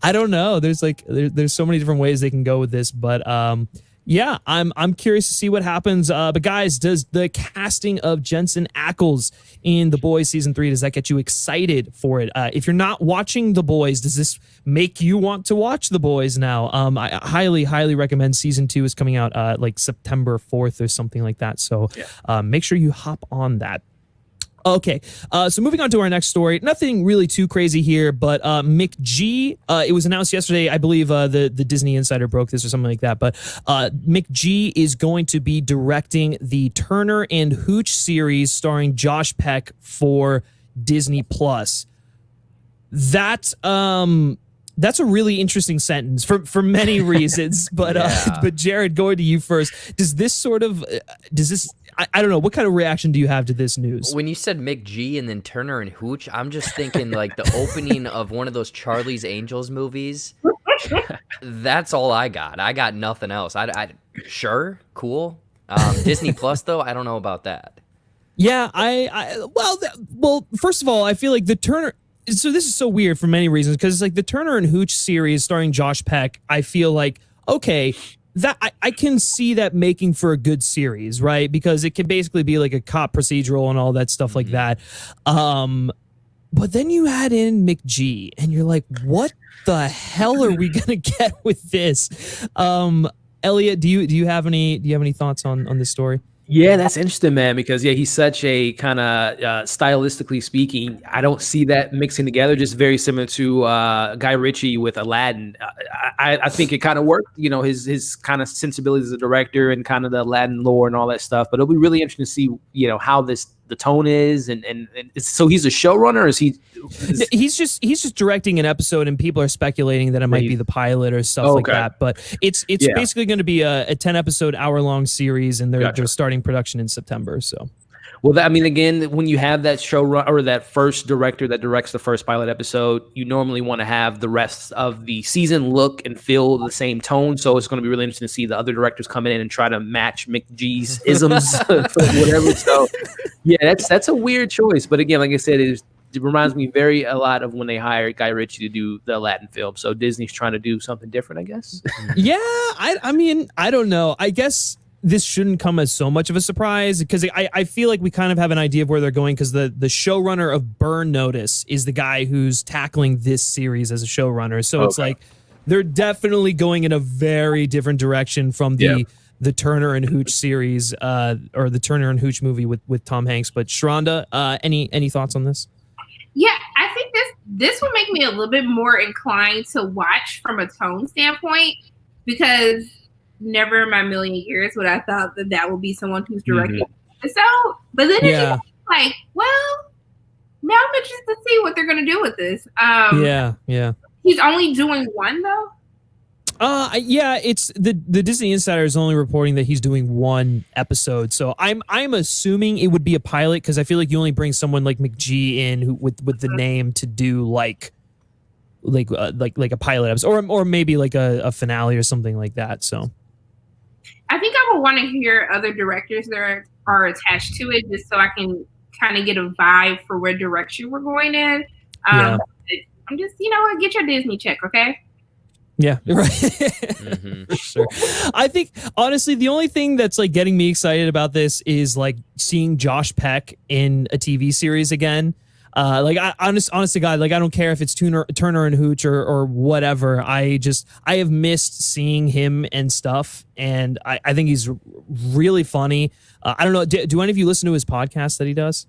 I don't know. There's so many different ways they can go with this, but yeah, I'm curious to see what happens. But guys, does the casting of Jensen Ackles in The Boys season 3, does that get you excited for it? If you're not watching The Boys, does this make you want to watch The Boys now? I highly recommend season 2 is coming out like September 4th or something like that. So make sure you hop on that. Okay, so moving on to our next story. Nothing really too crazy here, but McG, it was announced yesterday, I believe the Disney Insider broke this or something like that, but McG is going to be directing the Turner and Hooch series starring Josh Peck for Disney+. That's a really interesting sentence for many reasons, but Jared, going to you first. Does this I don't know, what kind of reaction do you have to this news? When you said McG and then Turner and Hooch, I'm just thinking like the opening of one of those Charlie's Angels movies. That's all I got. I got nothing else. I sure, cool. Disney Plus though, I don't know about that. Yeah, well, first of all, I feel like the Turner. So this is so weird for many reasons, because it's like the Turner and Hooch series starring Josh Peck. I feel like, okay, that I can see that making for a good series, right? Because it can basically be like a cop procedural and all that stuff like that. But then you add in McG, and you're like, what the hell are we gonna get with this? Elliot, do you have any thoughts on this story? Yeah, that's interesting, man, because he's such a kind of stylistically speaking, I don't see that mixing together, just very similar to Guy Ritchie with Aladdin. I think it kind of worked, his kind of sensibilities as a director and kind of the Aladdin lore and all that stuff. But it'll be really interesting to see, how the tone is, and so he's a showrunner, or is he? He's just directing an episode, and people are speculating that it might be the pilot or stuff like that. But it's basically going to be a 10-episode, hour-long series, and they're starting production in September. So, well, again, when you have that showrunner or that first director that directs the first pilot episode, you normally want to have the rest of the season look and feel the same tone. So it's going to be really interesting to see the other directors come in and try to match McG's isms, whatever. So, yeah, that's a weird choice. But again, like I said, it reminds me a lot of when they hired Guy Ritchie to do the Aladdin film. So Disney's trying to do something different, I guess. Yeah, I mean, I don't know. I guess this shouldn't come as so much of a surprise, because I feel like we kind of have an idea of where they're going, because the showrunner of Burn Notice is the guy who's tackling this series as a showrunner. So it's like they're definitely going in a very different direction from the Turner and Hooch series, or the Turner and Hooch movie with Tom Hanks. But Sharonda, any thoughts on this? Yeah, I think this would make me a little bit more inclined to watch from a tone standpoint, because never in my million years would I thought that would be someone who's directing the episode. But then it's like, well, now I'm interested to see what they're going to do with this. Yeah. He's only doing one, though? It's the Disney Insider is only reporting that he's doing one episode. So I'm assuming it would be a pilot, because I feel like you only bring someone like McG in with the name to do like a pilot episode, or maybe like a finale or something like that. So I think I would want to hear other directors that are attached to it, just so I can kind of get a vibe for where direction we're going in. I'm just, get your Disney check, okay? Yeah, right. Sure. I think honestly, the only thing that's like getting me excited about this is like seeing Josh Peck in a TV series again. Honest to God, like I don't care if it's Turner and Hooch or whatever. I have missed seeing him and stuff, and I think he's really funny. I don't know. Do any of you listen to his podcast that he does?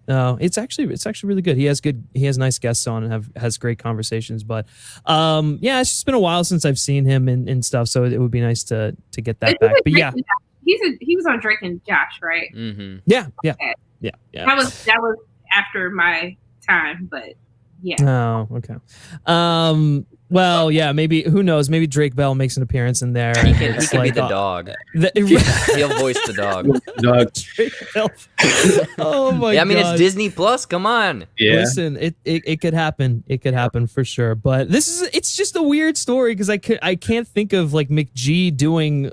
No, it's actually really good. He has nice guests on and has great conversations. But it's just been a while since I've seen him and stuff, so it would be nice to get that back. But yeah, he was on Drake and Josh, right? Mm-hmm. Yeah. That was after my time, but yeah. Oh, okay. Well, yeah, maybe, who knows? Maybe Drake Bell makes an appearance in there. He can be the dog. He'll voice the dog. Drake Bell. Oh my god! I mean, it's Disney Plus. Come on. Yeah. Listen, it could happen. It could happen for sure. But it's just a weird story, because I can't think of like McG doing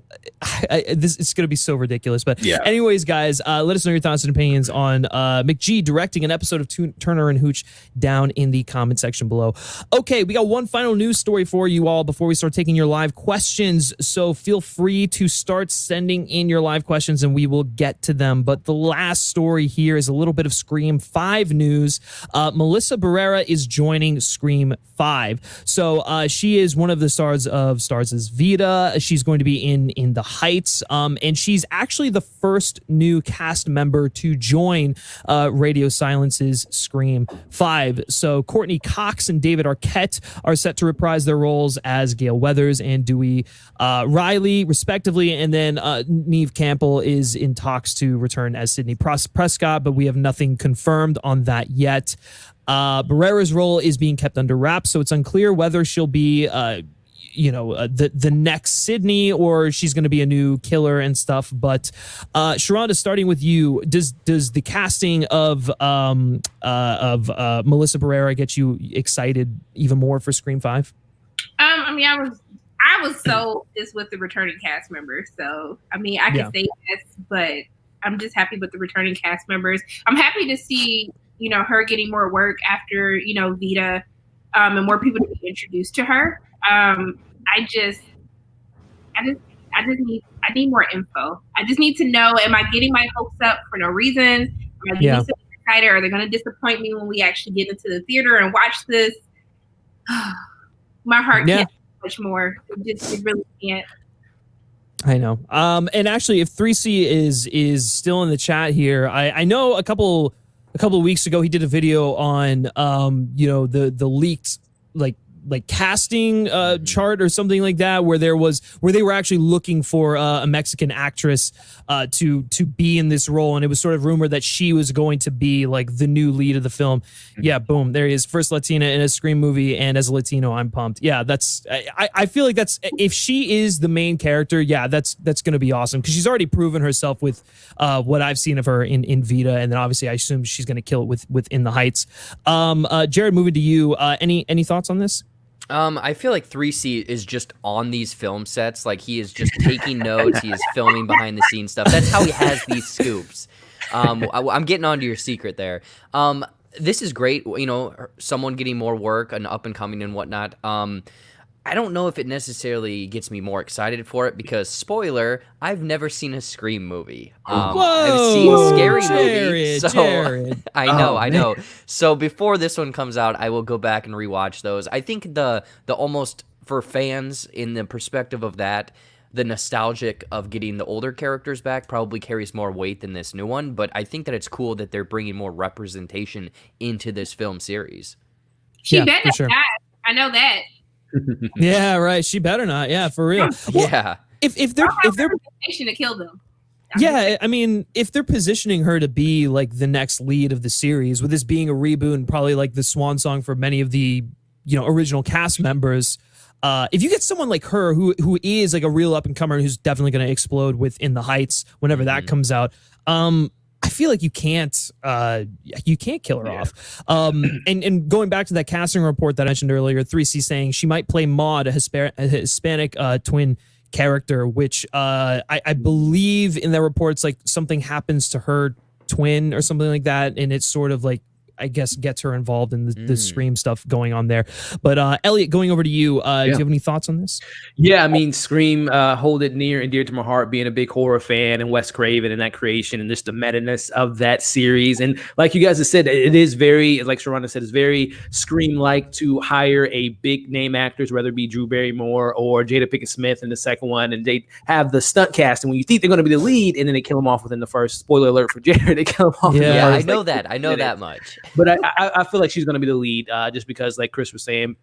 this. It's gonna be so ridiculous. But anyways, guys, let us know your thoughts and opinions on McG directing an episode of Turner and Hooch down in the comment section below. Okay, we got one final news story for you all before we start taking your live questions. So feel free to start sending in your live questions and we will get to them. But the last story here is a little bit of Scream 5 news. Melissa Barrera is joining Scream 5. So she is one of the stars as Vita. She's going to be in The Heights. And she's actually the first new cast member to join Radio Silence's Scream 5. So Courtney Cox and David Arquette are set to reprise their roles as Gale Weathers and Dewey Riley, respectively. And then Neve Campbell is in talks to return as Sidney Prescott, but we have nothing confirmed on that yet. Barrera's role is being kept under wraps, so it's unclear whether she'll be the next Sidney or she's going to be a new killer and stuff. But Sharonda, starting with you, does the casting of Melissa Barrera get you excited even more for Scream 5? I mean, I was so just with the returning cast members. So I mean, I can say yes, but I'm just happy with the returning cast members. I'm happy to see her getting more work after Vita, and more people to be introduced to her. I need more info. I just need to know, am I getting my hopes up for no reason? Am I getting excited? Are they going to disappoint me when we actually get into the theater and watch this? My heart can't do much more. It really can't. I know. And actually, if 3C is still in the chat here, I know a couple of weeks ago he did a video on the leaked like casting chart or something like that, where they were actually looking for a Mexican actress to be in this role, and it was sort of rumored that she was going to be like the new lead of the film. Yeah, boom, there he is, first Latina in a Scream movie, and as a Latino, I'm pumped. Yeah, I feel like that's, if she is the main character, yeah, that's going to be awesome, because she's already proven herself with what I've seen of her in Vita, and then obviously I assume she's going to kill it with In the Heights. Jared, moving to you, any thoughts on this? I feel like 3C is just on these film sets. Like, he is just taking notes. He is filming behind the scenes stuff. That's how he has these scoops. I'm getting onto your secret there. This is great. You know, someone getting more work and up and coming and whatnot. I don't know if it necessarily gets me more excited for it, because, spoiler, I've never seen a Scream movie. I've seen scary movies. So Jared. I know. So before this one comes out, I will go back and rewatch those. I think the almost, for fans, in the perspective of that, the nostalgic of getting the older characters back probably carries more weight than this new one. But I think that it's cool that they're bringing more representation into this film series. She better not. I know that. Yeah, right. She better not. Yeah, for real. Well, Yeah. If they're to kill them. Yeah, I mean, if they're positioning her to be like the next lead of the series, with this being a reboot and probably like the swan song for many of the original cast members, if you get someone like her who is like a real up and comer who's definitely going to explode with In the Heights whenever that comes out, I feel like you can't kill her off. And going back to that casting report that I mentioned earlier, 3C saying she might play Maud, a Hispanic twin character, which I believe in that report it's like something happens to her twin or something like that, and it's sort of like, I guess, gets her involved in the Scream stuff going on there. But Elliot, going over to you, do you have any thoughts on this? Yeah, I mean, Scream, hold it near and dear to my heart, being a big horror fan, and Wes Craven and that creation and just the meta-ness of that series. And like you guys have said, it is very, like Sharonda said, it's very Scream-like to hire a big name actors, whether it be Drew Barrymore or Jada Pinkett Smith in the second one, and they have the stunt cast, and when you think they're going to be the lead, and then they kill them off within the first. Spoiler alert for Jared, they kill them off. Yeah, I know that. I know that much. But I feel like she's going to be the lead, just because, like Chris was saying,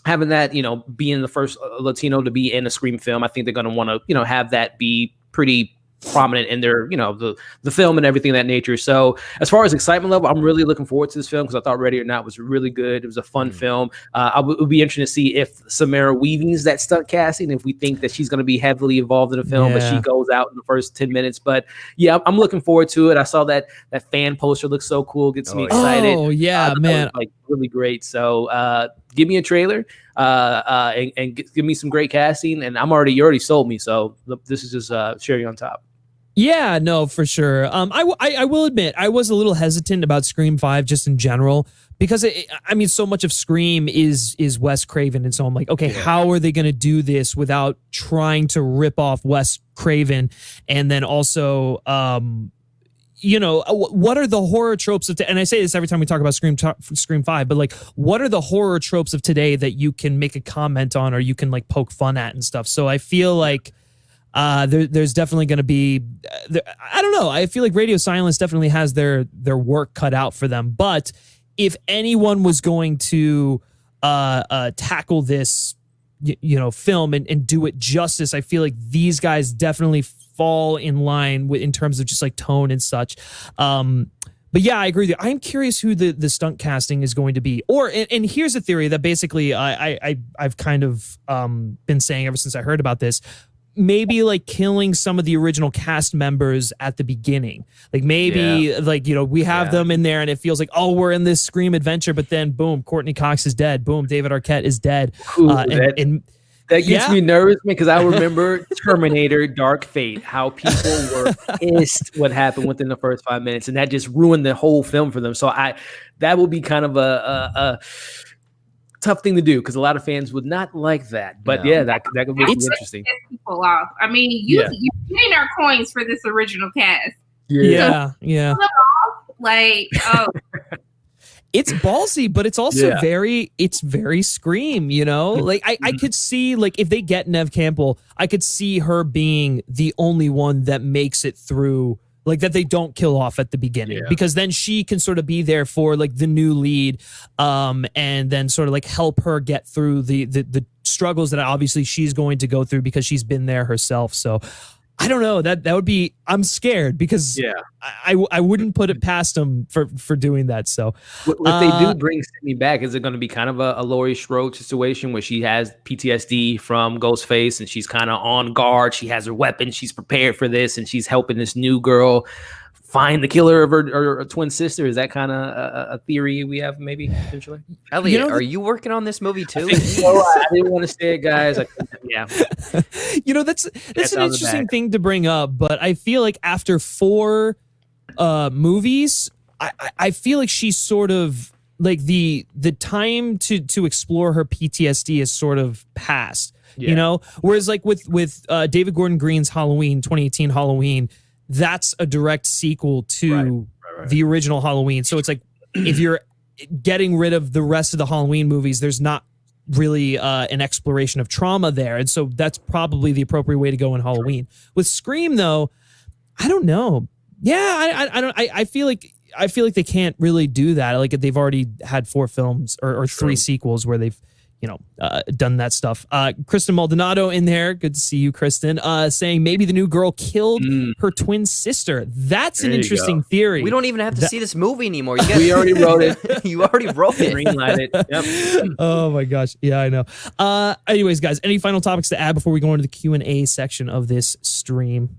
having that, being the first Latino to be in a Scream film, I think they're going to want to, have that be pretty prominent in their, the film and everything of that nature. So as far as excitement level, I'm really looking forward to this film, because I thought Ready or Not was really good. It was a fun film. It would be interesting to see if Samara Weaving's that stunt casting, if we think that she's going to be heavily involved in the film, but she goes out in the first 10 minutes. But yeah, I'm looking forward to it. I saw that fan poster looks so cool. Gets me excited. Oh yeah, man. Like really great. So give me a trailer and give me some great casting. And you already sold me. So this is just cherry on top. Yeah, no, for sure. I will admit I was a little hesitant about Scream 5 just in general, because so much of Scream is Wes Craven, and so I'm like, okay, how are they going to do this without trying to rip off Wes Craven? And then also, what are the horror tropes of and I say this every time we talk about Scream 5, but like, what are the horror tropes of today that you can make a comment on or you can like poke fun at and stuff? So I feel like there's definitely going to be, I don't know. I feel like Radio Silence definitely has their work cut out for them. But if anyone was going to tackle this, film and do it justice, I feel like these guys definitely fall in line in terms of just like tone and such. But yeah, I agree with you. I'm curious who the stunt casting is going to be. And here's a theory that basically I've kind of been saying ever since I heard about this. Maybe like killing some of the original cast members at the beginning. Like maybe we have them in there and it feels like, oh, we're in this Scream adventure, but then boom, Courtney Cox is dead. Boom, David Arquette is dead. Ooh, that gets me nervous, because I remember Terminator Dark Fate, how people were pissed what happened within the first 5 minutes, and that just ruined the whole film for them. So that will be kind of a tough thing to do, because a lot of fans would not like that. But that could be interesting. People off. I mean, you're getting our coins for this original cast. Yeah. Like, oh, It's ballsy, but it's also very Scream, you know? Like I could see, like, if they get Neve Campbell, I could see her being the only one that makes it through, like, that they don't kill off at the beginning, because then she can sort of be there for, like, the new lead, and then sort of like help her get through the struggles that obviously she's going to go through because she's been there herself. So I don't know, that would be, I'm scared because I wouldn't put it past them for doing that. So if they do bring Sydney back, is it going to be kind of a Laurie Strode situation where she has PTSD from Ghostface and she's kind of on guard, she has her weapon, she's prepared for this, and she's helping this new girl find the killer of her twin sister? Is that kind of a theory we have, maybe, potentially? Elliot, are you working on this movie too? I didn't want to say it, guys. You know, that's an interesting thing to bring up, but I feel like after 4 movies, I feel like she's sort of like the time to explore her PTSD is sort of past. You know, whereas like with David Gordon Green's Halloween, 2018 Halloween, that's a direct sequel to the original Halloween. So it's like, if you're getting rid of the rest of the Halloween movies, there's not really an exploration of trauma there. And so that's probably the appropriate way to go in Halloween. With Scream, though, I don't know. Yeah, I feel like they can't really do that. Like, they've already had 4 films or 3 sequels where they've, you know, done that stuff. Kristen Maldonado in there. Good to see you, Kristen. Saying maybe the new girl killed her twin sister. That's an interesting theory. We don't even have to see this movie anymore. We already wrote it. You already wrote it. Greenlight it. Yep. Oh my gosh. Yeah, I know. Anyways, guys, any final topics to add before we go into the Q&A section of this stream?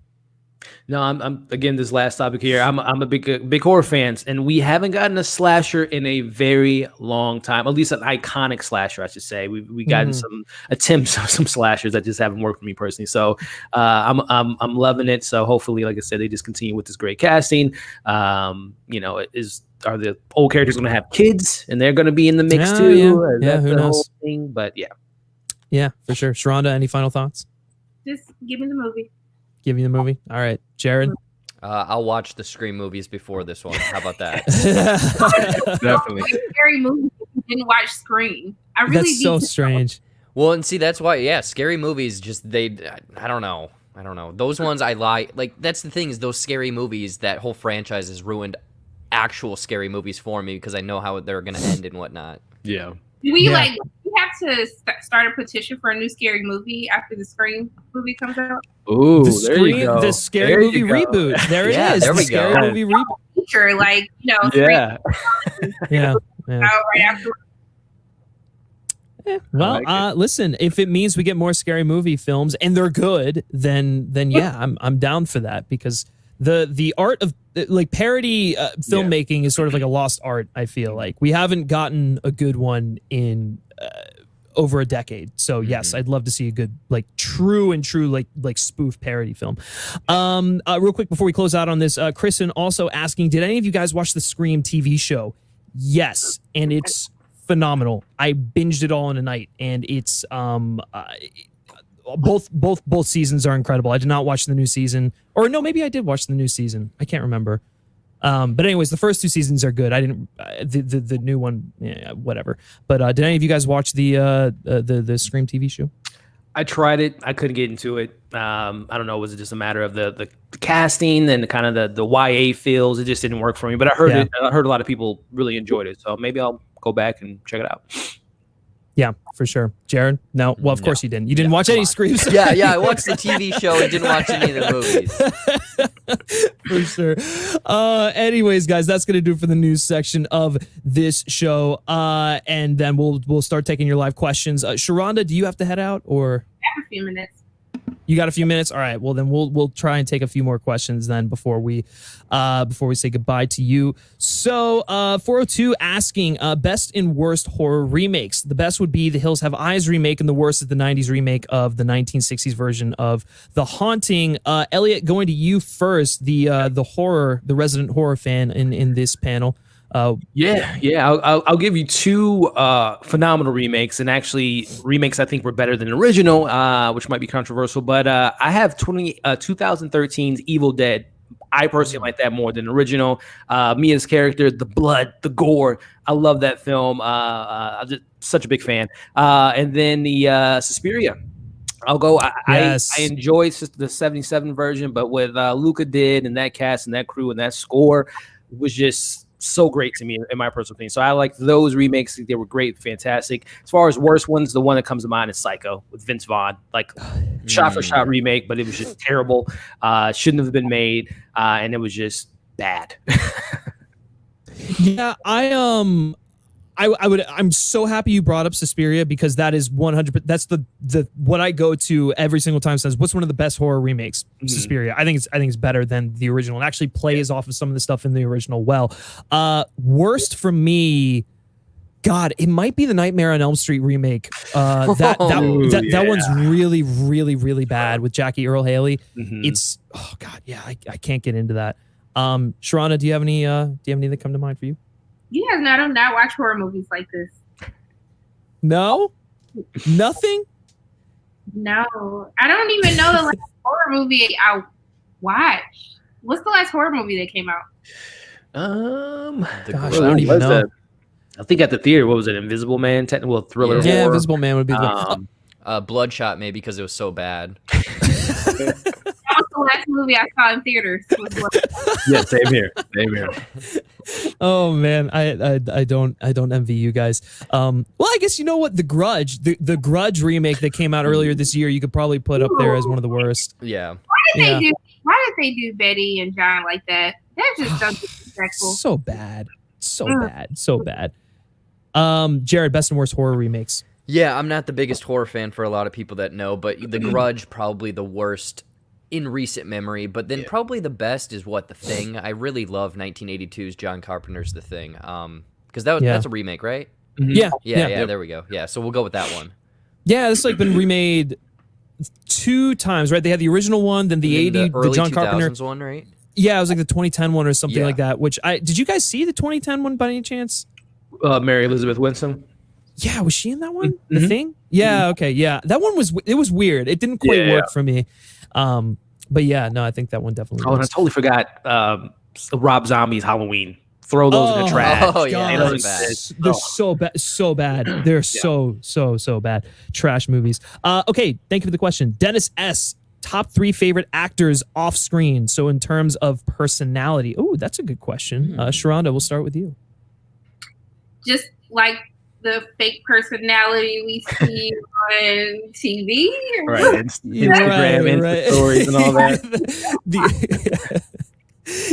No, I'm again, this last topic here. I'm a big horror fan, and we haven't gotten a slasher in a very long time. At least an iconic slasher, I should say. We gotten some attempts of some slashers that just haven't worked for me personally. So I'm loving it. So hopefully, like I said, they just continue with this great casting. You know, are the old characters going to have kids, and they're going to be in the mix too? Yeah, who knows? Whole thing? But yeah, for sure. Sharonda, any final thoughts? just give me the movie. Give you the movie. All right, Jared. I'll watch the Scream movies before this one. How about that? Definitely. Scary movie. If you didn't watch Scream. I really That's so strange. Well, and see, that's why, scary movies just, I don't know. Those ones I like, that's the thing, is those scary movies, that whole franchise has ruined actual scary movies for me because I know how they're going to end and whatnot. Yeah. We have to start a petition for a new scary movie after the Scream movie comes out. Ooh, the scary movie reboot. There it is. There we Scary go. movie reboot. Feature, like, Yeah. right after. Well, listen, if it means we get more scary movie films and they're good, then yeah, I'm down for that, because the art of like parody filmmaking is sort of like a lost art. I feel like we haven't gotten a good one in over a decade. So yes, I'd love to see a good true like spoof parody film. Real quick before we close out on this, Kristen also asking, did any of you guys watch the Scream TV show? Yes, and it's phenomenal. I binged it all in a night, and it's both seasons are incredible. I did not watch the new season, or no, maybe I did watch the new season. I can't remember. But anyways, the first 2 seasons are good. I didn't the new one, whatever. But did any of you guys watch the Scream TV show? I tried it. I couldn't get into it. I don't know. Was it just a matter of the casting and kind of the YA feels? It just didn't work for me. But I heard it. I heard a lot of people really enjoyed it. So maybe I'll go back and check it out. Yeah, for sure. Jared? No. Well, of course you didn't. You didn't watch any Screams. Yeah. I watched the TV show and didn't watch any of the movies. For sure. Anyways, guys, that's going to do it for the news section of this show. And then we'll start taking your live questions. Sharonda, do you have to head out, or? I have a few minutes. You got a few minutes? All right. Well, then we'll try and take a few more questions then before we say goodbye to you. So 402 asking best and worst horror remakes. The best would be the Hills Have Eyes remake, and the worst is the 90s remake of the 1960s version of The Haunting. Elliot, going to you first, the resident horror fan in this panel. I'll give you 2 phenomenal remakes, and actually remakes I think were better than the original, which might be controversial, but I have 2013's Evil Dead I personally like that more than the original. Mia's character, the blood, the gore. I love that film. I'm just such a big fan. And then the Suspiria. I'll go. I enjoyed the 77 version, but what Luca did and that cast and that crew and that score was just so great to me, in my personal opinion. So I like those remakes. They were great, fantastic. As far as worst ones, the one that comes to mind is Psycho with Vince Vaughn. Like shot for shot remake, but it was just terrible. Shouldn't have been made, and it was just bad. Yeah, I'm so happy you brought up Suspiria, because that is 100%. That's the what I go to every single time. Says what's one of the best horror remakes? Suspiria. I think it's better than the original. It actually plays off of some of the stuff in the original well. Worst for me, God, it might be the Nightmare on Elm Street remake. That one's really, really, really bad with Jackie Earle Haley. It's I can't get into that. Sharonda, do you have any that come to mind for you? You guys know I do not watch horror movies like this. No? Nothing? No. I don't even know the last horror movie I watched. What's the last horror movie that came out? I don't even know. I think at the theater, what was it? Invisible Man? Technical thriller. Yeah, horror. Invisible Man would be the Bloodshot, maybe, because it was so bad. That was the last movie I saw in theaters. Yeah, same here. Oh man, I don't envy you guys. Well, I guess you know what, The Grudge, the Grudge remake that came out earlier this year, you could probably put up there as one of the worst. Yeah. Why did they do Betty and John like that? That's just so disrespectful. So bad. So bad. Jared, best and worst horror remakes. Yeah, I'm not the biggest horror fan for a lot of people that know, but The Grudge probably the worst in recent memory, but then probably the best is The Thing. I really love 1982's John Carpenter's The Thing, because that's a remake, right? Yeah, there we go. Yeah, so we'll go with that one. Yeah, this has been remade 2 times, right? They had the original one, then the John Carpenter one, right? Yeah, it was like the 2010 one or something like that. Which did you guys see the 2010 one by any chance? Mary Elizabeth Winstead. Yeah, was she in that one? The Thing? Yeah, okay, yeah. That one was weird. It didn't quite work for me. But yeah, no, I think that one definitely works. And I totally forgot Rob Zombie's Halloween. Throw those in the trash. Oh yeah, they're so bad, so bad. They're so bad. Trash movies. Okay, thank you for the question. Dennis S. Top 3 favorite actors off screen. So in terms of personality. Oh, that's a good question. Sharonda, we'll start with you. Just like the fake personality we see on TV. Right. Instagram, Insta stories and all that.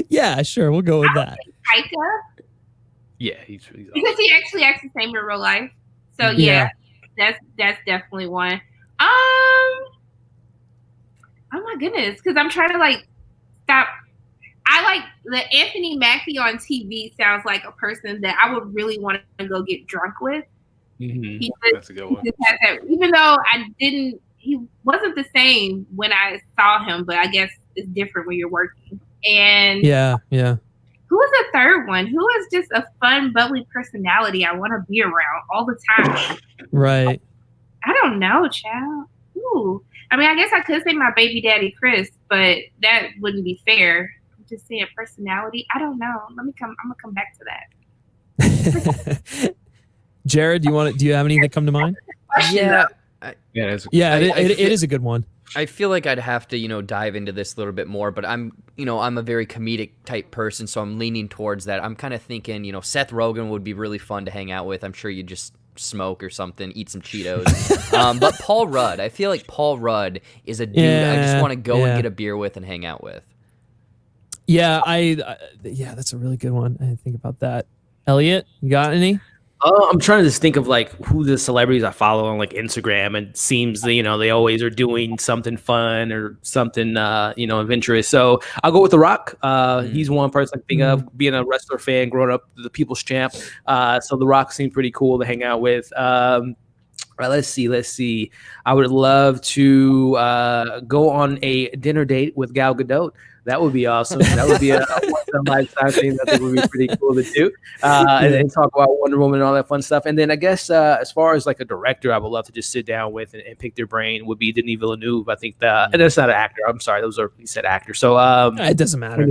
Yeah, sure. We'll go with that. Taika? Yeah, he's because he actually acts the same in real life. So that's definitely one. Oh my goodness, because I'm trying to stop. I like the Anthony Mackie on TV sounds like a person that I would really want to go get drunk with. That's a good one. Even though he wasn't the same when I saw him, but I guess it's different when you're working. And yeah. Who is the third one? Who is just a fun, bubbly personality I want to be around all the time? Right. I don't know, child. Ooh. I mean, I guess I could say my baby daddy, Chris, but that wouldn't be fair. I'm just saying personality. I don't know. I'm going to come back to that. Jared, do you have any that come to mind? Yeah. It is a good one. I feel like I'd have to, dive into this a little bit more, but I'm a very comedic type person, so I'm leaning towards that. I'm kind of thinking, Seth Rogen would be really fun to hang out with. I'm sure you'd just smoke or something, eat some Cheetos. But Paul Rudd, I feel like Paul Rudd is a dude I just want to go and get a beer with and hang out with. Yeah, that's a really good one. I didn't think about that. Elliot, you got any? I'm trying to just think of who the celebrities I follow on Instagram, and it seems they always are doing something fun or something of interest. So I'll go with The Rock. He's one person I think of, being a wrestler fan, growing up the People's Champ. So The Rock seemed pretty cool to hang out with. Let's see. I would love to go on a dinner date with Gal Gadot. That would be awesome. That would be a once-in-a-lifetime thing that I think would be pretty cool to do. And then talk about Wonder Woman and all that fun stuff. And then I guess as far as like a director, I would love to just sit down with and pick their brain would be Denis Villeneuve. I think and that's not an actor. I'm sorry. You said actor. So it doesn't matter.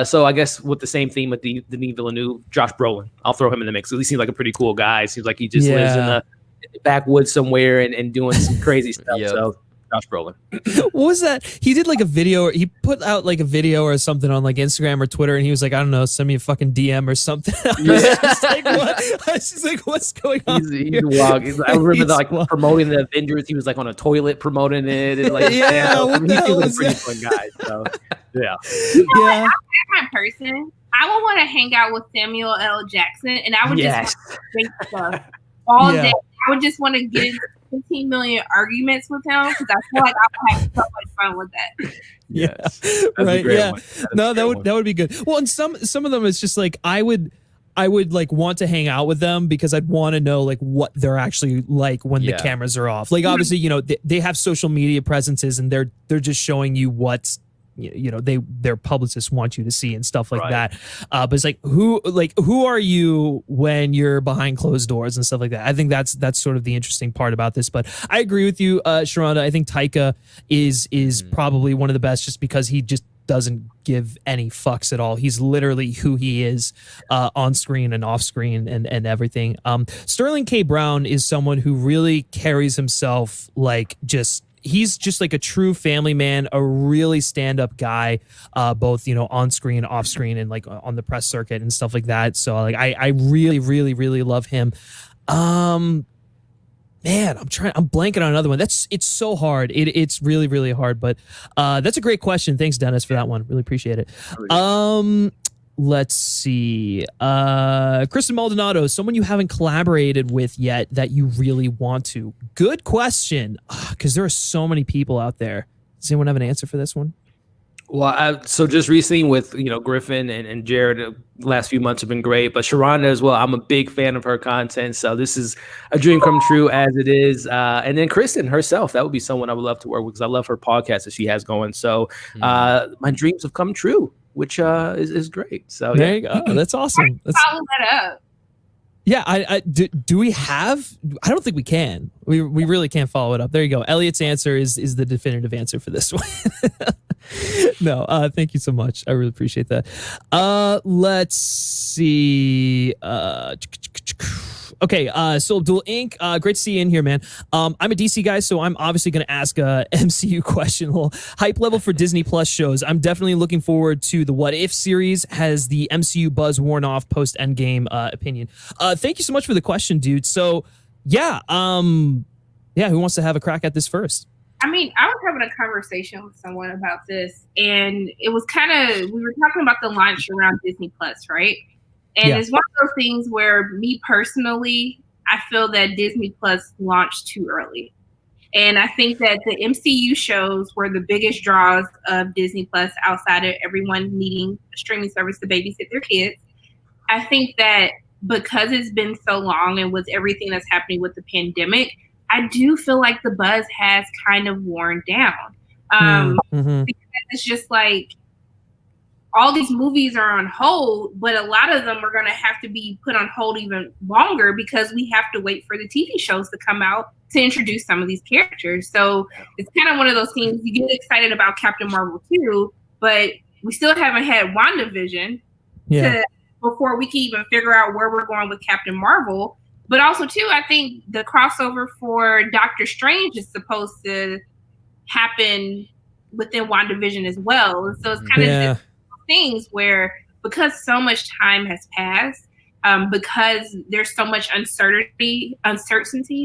So I guess with the same theme with Denis Villeneuve, Josh Brolin. I'll throw him in the mix. He seems like a pretty cool guy. Seems like he just lives in the backwoods somewhere and doing some crazy stuff. So Josh Brolin. What was that? He did like a video. He put out like a video or something on like Instagram or Twitter, and he was like, I don't know, send me a fucking DM or something. I was just like, what's going on? He's wild. I remember promoting the Avengers. He was like on a toilet promoting it. And like, he's a pretty fun guy. So yeah. I'm that person. I would want to hang out with Samuel L. Jackson, and I would just think stuff all day. I would just want to get into 15 million arguments with him because I feel like I would have so much fun with that. Yes. Right. Yeah. No, that would be good. Well, and some of them it's just like I would like want to hang out with them because I'd want to know like what they're actually like when the cameras are off. Like obviously, you know, they have social media presences and they're just showing you what's their publicists want you to see and stuff like that. But it's like who are you when you're behind closed doors and stuff like that? I think that's sort of the interesting part about this. But I agree with you, Sharonda. I think Taika is probably one of the best just because he just doesn't give any fucks at all. He's literally who he is on screen and off screen and everything. Sterling K. Brown is someone who really carries himself like he's just like a true family man, a really stand-up guy, both, on screen, off screen, and like on the press circuit and stuff like that. So like I really, really, really love him. Man, I'm blanking on another one. It's so hard. It's really, really hard, but that's a great question. Thanks, Dennis, for that one. Really appreciate it. Let's see. Kristen Maldonado, someone you haven't collaborated with yet that you really want to. Good question, because there are so many people out there. Does anyone have an answer for this one? Well, so just recently with, Griffin and Jared, the last few months have been great, but Sharonda as well. I'm a big fan of her content, so this is a dream come true as it is. And then Kristen herself, that would be someone I would love to work with because I love her podcast that she has going. So my dreams have come true, which is great. So there you go. That's awesome. Follow that up. Yeah, do we have? I don't think we can. We really can't follow it up. There you go. Elliot's answer is the definitive answer for this one. No, thank you so much. I really appreciate that. Let's see. Okay, so Dual Inc., great to see you in here, man. I'm a DC guy, so I'm obviously going to ask a MCU question. A little hype level for Disney Plus shows. I'm definitely looking forward to the What If series. Has the MCU buzz worn off post Endgame opinion? Thank you so much for the question, dude. So, who wants to have a crack at this first? I mean, I was having a conversation with someone about this, and it was we were talking about the launch around Disney Plus, right? And it's one of those things where me personally, I feel that Disney Plus launched too early. And I think that the MCU shows were the biggest draws of Disney Plus outside of everyone needing a streaming service to babysit their kids. I think that because it's been so long and with everything that's happening with the pandemic, I do feel like the buzz has kind of worn down. Because it's just like, all these movies are on hold, but a lot of them are going to have to be put on hold even longer because we have to wait for the TV shows to come out to introduce some of these characters. So it's kind of one of those things you get excited about Captain Marvel too, but we still haven't had WandaVision before we can even figure out where we're going with Captain Marvel. But also too, I think the crossover for Doctor Strange is supposed to happen within WandaVision as well. And so it's kind of things where, because so much time has passed, because there's so much uncertainty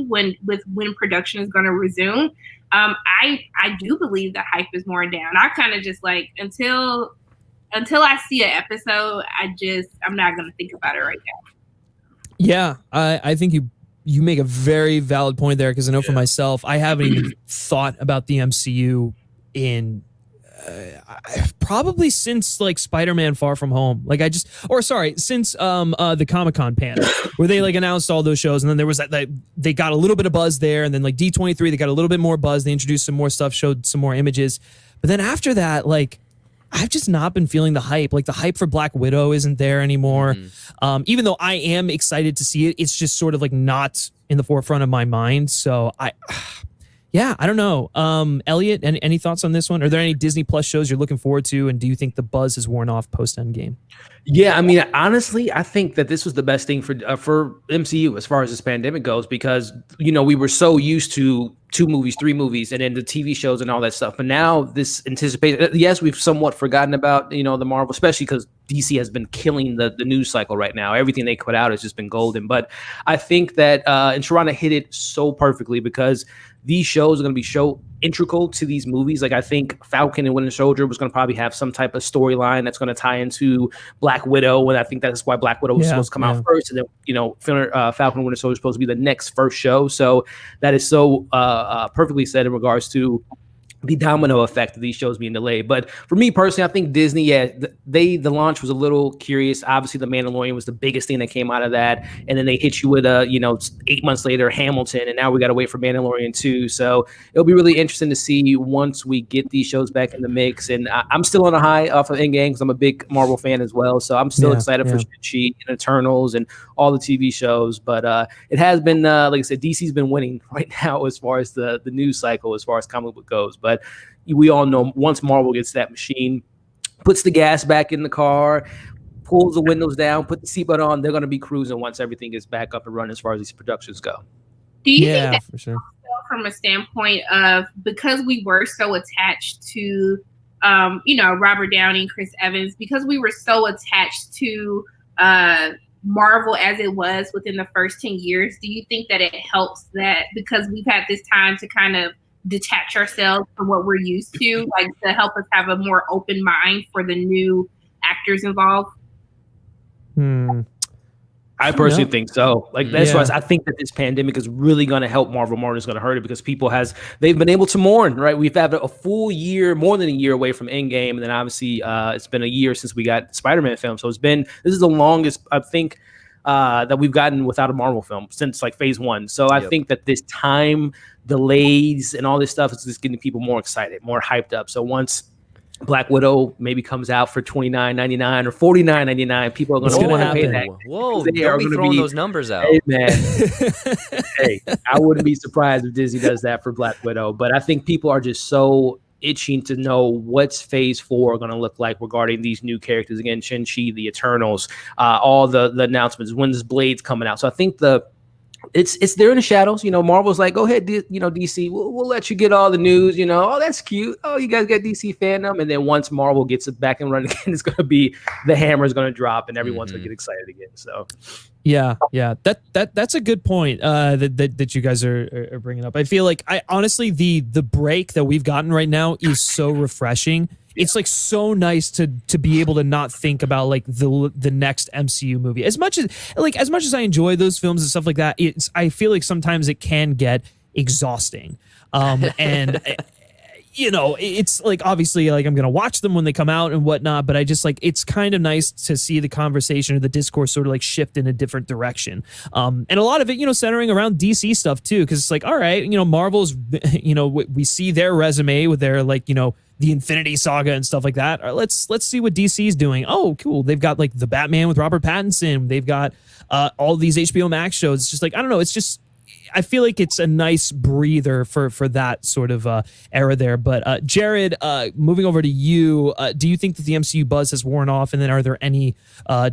when production is going to resume, I do believe the hype is more down. I kind of just like until I see an episode, I'm not going to think about it right now. Yeah, I think you make a very valid point there, because I know for myself, I haven't even thought about the MCU in probably since like Spider-Man Far From Home. Like since the Comic-Con panel where they like announced all those shows, and then there was that they got a little bit of buzz there, and then like D23 they got a little bit more buzz, they introduced some more stuff, showed some more images, But then after that, like, I've just not been feeling the hype. Like the hype for Black Widow isn't there anymore. Even though I am excited to see it, it's just sort of like not in the forefront of my mind. So yeah, I don't know. Elliot, any thoughts on this one? Are there any Disney Plus shows you're looking forward to? And do you think the buzz has worn off post Endgame? Yeah, I mean, honestly, I think that this was the best thing for MCU as far as this pandemic goes, because, you know, we were so used to 2 movies, 3 movies, and then the TV shows and all that stuff. But now this anticipated, yes, we've somewhat forgotten about, you know, the Marvel, especially because DC has been killing the news cycle right now. Everything they put out has just been golden. But I think that, and Sharonda hit it so perfectly, because these shows are going to be so integral to these movies. Like, I think Falcon and Winter Soldier was going to probably have some type of storyline that's going to tie into Black Widow, and I think that's why Black Widow was supposed to come out first, and then, you know, Falcon and Winter Soldier is supposed to be the next first show. So that is so perfectly said in regards to the domino effect of these shows being delayed. But for me personally, I think Disney, the launch was a little curious. Obviously, The Mandalorian was the biggest thing that came out of that, and then they hit you with 8 months later, Hamilton, and now we got to wait for Mandalorian 2. So it'll be really interesting to see once we get these shows back in the mix. And I'm still on a high off of Endgame because I'm a big Marvel fan as well. So I'm still excited for Shang-Chi and Eternals and all the TV shows. But it has been, like I said, DC's been winning right now as far as the news cycle, as far as comic book goes. But we all know once Marvel gets that machine, puts the gas back in the car, pulls the windows down, put the seatbelt on, they're going to be cruising once everything gets back up and running as far as these productions go. Do you think that, for sure, from a standpoint of, because we were so attached to, Robert Downey, Chris Evans, because we were so attached to Marvel as it was within the first 10 years, do you think that it helps that because we've had this time to kind of detach ourselves from what we're used to, like to help us have a more open mind for the new actors involved? I personally think so. Like, that's why I think that this pandemic is really going to help Marvel more than it's going to hurt it, because they've been able to mourn, right? We've had a full year, more than a year away from Endgame, and then obviously it's been a year since we got Spider-Man film. So this is the longest, I think, that we've gotten without a Marvel film since like phase 1. So I think that this time delays and all this stuff is just getting people more excited, more hyped up. So once Black Widow maybe comes out for $29.99 or $49.99, people are going to want to pay that. Whoa, don't be throwing those numbers out. Hey, man. Hey, I wouldn't be surprised if Disney does that for Black Widow. But I think people are just so itching to know what's phase 4 going to look like regarding these new characters. Again, Shang-Chi, the Eternals, all the announcements, when's Blade's coming out. So I think it's there in the shadows. Marvel's like, go ahead, DC, we'll let you get all the news. Oh, that's cute. Oh, you guys got DC fandom. And then once Marvel gets it back and running again, it's going to be, the hammer is going to drop and everyone's going to get excited again. So yeah, that's a good point that you guys are bringing up. I feel like honestly the break that we've gotten right now is so refreshing. It's like so nice to be able to not think about like the next MCU movie. As much as I enjoy those films and stuff like that, I feel like sometimes it can get exhausting. And it's like, obviously, like, I'm gonna watch them when they come out and whatnot, but I just like, it's kind of nice to see the conversation or the discourse sort of like shift in a different direction. And a lot of it, centering around DC stuff too, because it's like, all right, Marvel's, we see their resume with their like, the Infinity Saga and stuff like that. Let's see what DC's doing. Oh, cool. They've got like the Batman with Robert Pattinson. They've got all these HBO Max shows. It's just like, I don't know. It's just, I feel like it's a nice breather for that sort of era there. But Jared, moving over to you, do you think that the MCU buzz has worn off? And then are there any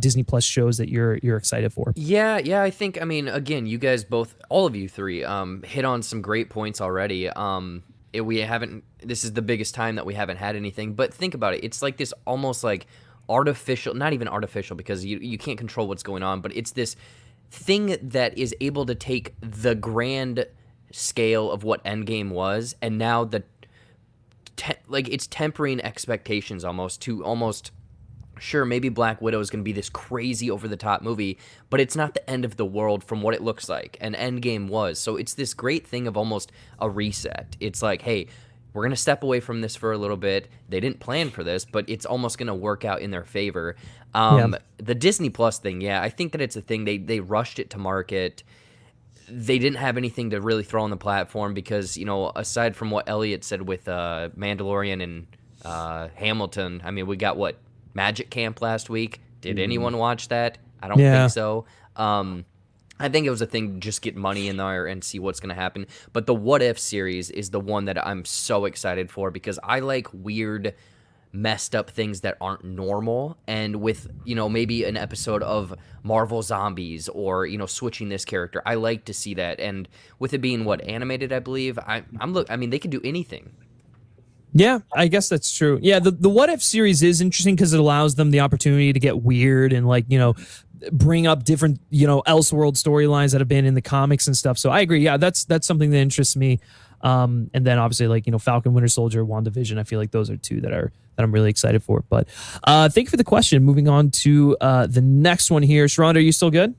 Disney Plus shows that you're excited for? Yeah. I think, again, you guys both, all of you three, hit on some great points already. This is the biggest time that we haven't had anything, but think about it. It's like this almost like artificial, not even artificial because you can't control what's going on, but it's this thing that is able to take the grand scale of what Endgame was, and now it's tempering expectations almost. Sure, maybe Black Widow is going to be this crazy over-the-top movie, but it's not the end of the world from what it looks like, and Endgame was. So it's this great thing of almost a reset. It's like, hey, we're going to step away from this for a little bit. They didn't plan for this, but it's almost going to work out in their favor. The Disney Plus thing, I think that it's a thing. They rushed it to market. they didn't have anything to really throw on the platform because, aside from what Elliot said with Mandalorian and Hamilton, I mean, we got Magic Camp last week. Did anyone watch that? I don't think so. I think it was a thing to just get money in there and see what's going to happen. But the What If series is the one that I'm so excited for because I like weird, messed up things that aren't normal. And with, maybe an episode of Marvel Zombies or, switching this character, I like to see that. And with it being animated, I believe, I mean, they could do anything. Yeah, I guess that's true. Yeah, the What If series is interesting because it allows them the opportunity to get weird and bring up different, Elseworld storylines that have been in the comics and stuff. So I agree. Yeah, that's something that interests me. And then obviously Falcon, Winter Soldier, WandaVision. I feel like those are two that I'm really excited for. But thank you for the question. Moving on to the next one here. Sharonda, are you still good?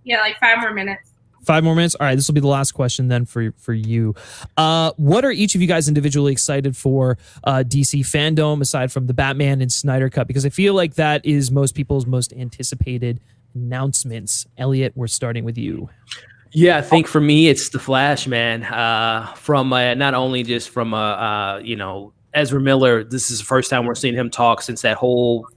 Yeah, like 5 more minutes. 5 more minutes. All right, this will be the last question then for you. What are each of you guys individually excited for DC fandom aside from the Batman and Snyder Cut? Because I feel like that is most people's most anticipated announcements. Elliot, we're starting with you. Yeah, I think for me it's the Flash, man. From not only just from Ezra Miller. This is the first time we're seeing him talk since that whole.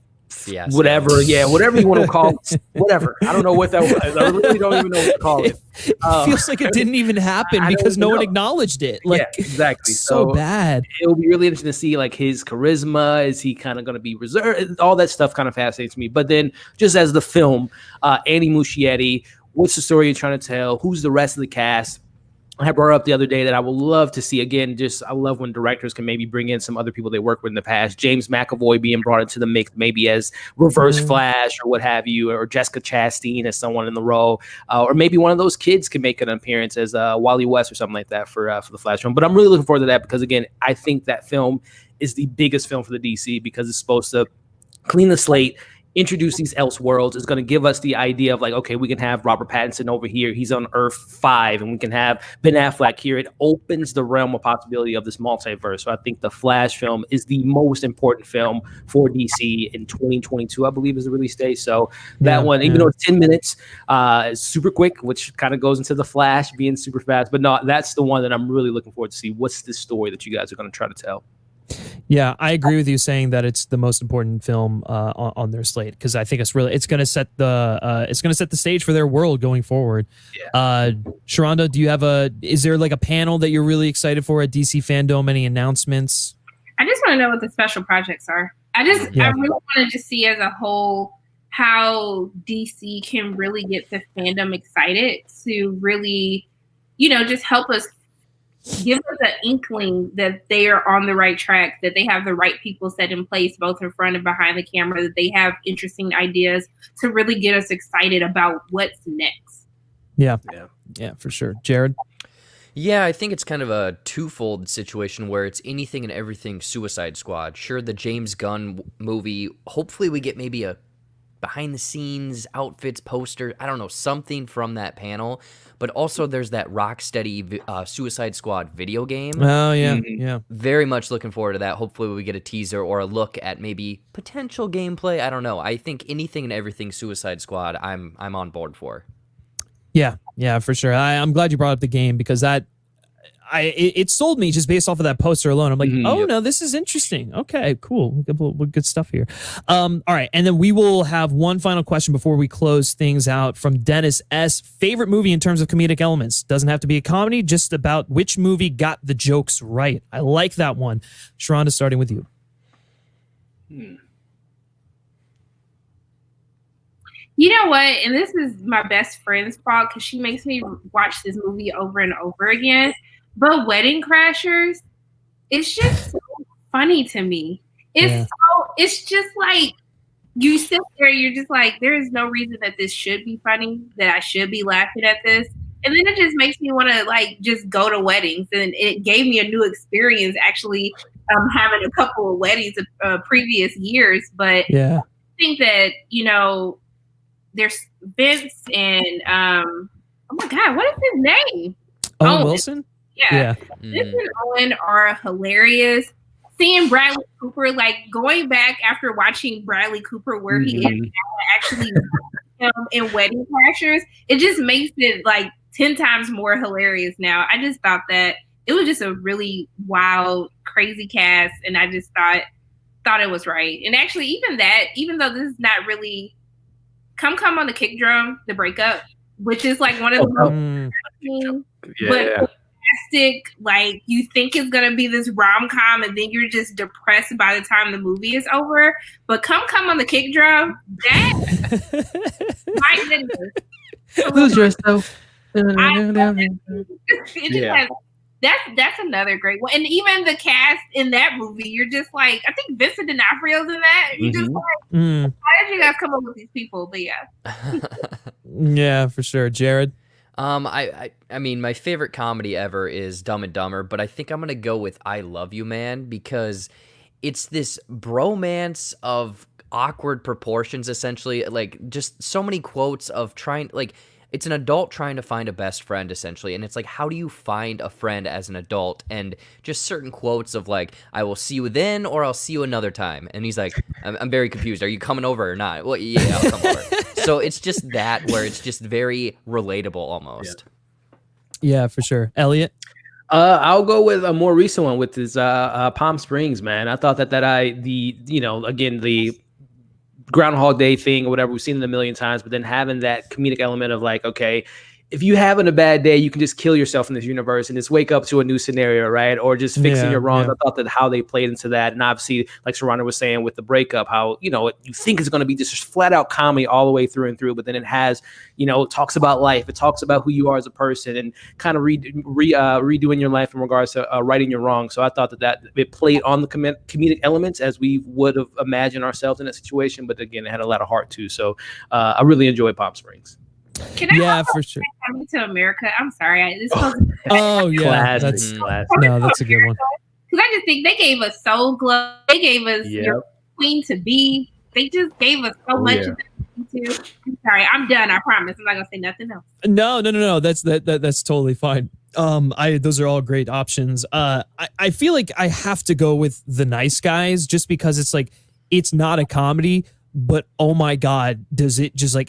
Yes, whatever you want to call it, whatever. I don't know what that was. I really don't even know what to call it. It feels like it didn't even happen because no one acknowledged it. Yeah, exactly. So bad. It'll be really interesting to see his charisma. Is he kind of going to be reserved? All that stuff kind of fascinates me. But then just as the film, Andy Muschietti, what's the story you're trying to tell? Who's the rest of the cast? I brought up the other day that I would love to see again. I love when directors can maybe bring in some other people they worked with in the past. James McAvoy being brought into the mix, maybe as Reverse Flash or what have you, or Jessica Chastain as someone in the role, or maybe one of those kids can make an appearance as Wally West or something like that for the Flash film. But I'm really looking forward to that because again, I think that film is the biggest film for the DC because it's supposed to clean the slate. Introduce these Elseworlds is going to give us the idea of okay, we can have Robert Pattinson over here. He's on Earth 5, and we can have Ben Affleck here. It opens the realm of possibility of this multiverse. So I think the Flash film is the most important film for DC in 2022, I believe is the release date. So that one, even though it's 10 minutes, is super quick, which kind of goes into the Flash being super fast. But no, that's the one that I'm really looking forward to see. What's this story that you guys are going to try to tell? Yeah, I agree with you saying that it's the most important film on their slate because I think it's going to set the stage for their world going forward. Yeah. Sharonda, is there a panel that you're really excited for at DC Fandom? Any announcements? I just want to know what the special projects are. I really want to just see as a whole how DC can really get the fandom excited to really, just help us. Give us an inkling that they are on the right track, that they have the right people set in place, both in front and behind the camera, that they have interesting ideas to really get us excited about what's next. Yeah, for sure. Jared? Yeah, I think it's kind of a twofold situation where it's anything and everything Suicide Squad. Sure, the James Gunn movie, hopefully we get maybe a behind-the-scenes outfits poster, I don't know, something from that panel. But also there's that Rocksteady Suicide Squad video game. Oh, yeah, yeah. Very much looking forward to that. Hopefully we get a teaser or a look at maybe potential gameplay. I don't know. I think anything and everything Suicide Squad, I'm on board for. Yeah, for sure. I'm glad you brought up the game because it sold me just based off of that poster alone. I'm like, no, this is interesting. Okay, cool. Good stuff here. All right, and then we will have one final question before we close things out from Dennis S. Favorite movie in terms of comedic elements? Doesn't have to be a comedy, just about which movie got the jokes right. I like that one. Sharonda, starting with you. You know what? And this is my best friend's fault because she makes me watch this movie over and over again. But Wedding Crashers, it's just so funny to me. It's just like you sit there, you're just like, there is no reason that this should be funny, that I should be laughing at this. And then it just makes me want to just go to weddings. And it gave me a new experience actually having a couple of weddings previous years. But I think that, there's Vince and oh my God, what is his name? Owen Wilson? Yeah. Vince and Owen are hilarious. Seeing Bradley Cooper, going back after watching Bradley Cooper where he is now, actually him in Wedding Crashers, it just makes it like 10 times more hilarious now. I just thought that it was just a really wild, crazy cast, and I just thought it was right. And actually, even though this is not really Come on the Kick Drum, the breakup, which is like one of the most but fantastic, like you think it's gonna be this rom-com and then you're just depressed by the time the movie is over. But Come on the Kick Drum, that my goodness. Lose yourself. That's another great one. And even the cast in that movie, you're just like, I think Vincent D'Onofrio's in that. You're just like, how did you guys come up with these people? But yeah. Yeah, for sure. Jared? I mean, my favorite comedy ever is Dumb and Dumber, but I think I'm gonna go with I Love You, Man, because it's this bromance of awkward proportions, essentially. Like, just so many quotes of it's an adult trying to find a best friend, essentially. And it's like, how do you find a friend as an adult? And just certain quotes of like, I will see you then, or I'll see you another time. And he's like, I'm very confused. Are you coming over or not? Well, yeah, I'll come over. So it's just that where it's just very relatable almost. Yeah, for sure. Elliot? I'll go with a more recent one, with this Palm Springs, man. I thought the Groundhog Day thing or whatever, we've seen it a million times, but then having that comedic element of like, okay, if you having a bad day, you can just kill yourself in this universe and just wake up to a new scenario, right? Or just fixing your wrongs. I thought that how they played into that, and obviously, like Sharonda was saying with the breakup, how you think it's going to be just flat out comedy all the way through and through, but then it has, it talks about life, it talks about who you are as a person, and kind of redoing your life in regards to righting your wrongs. So I thought that it played on the comedic elements as we would have imagined ourselves in that situation, but again, it had a lot of heart too. So I really enjoyed Palm Springs. Can I for sure. Coming to America? I'm sorry. That's a good one. Because I just think they gave us Soul Glow. They gave us Your Queen to Be. They just gave us so much. I'm sorry. I'm done. I promise. I'm not gonna say nothing else. No. That's totally fine. Those are all great options. I feel like I have to go with The Nice Guys just because it's like it's not a comedy, but oh my god, does it just like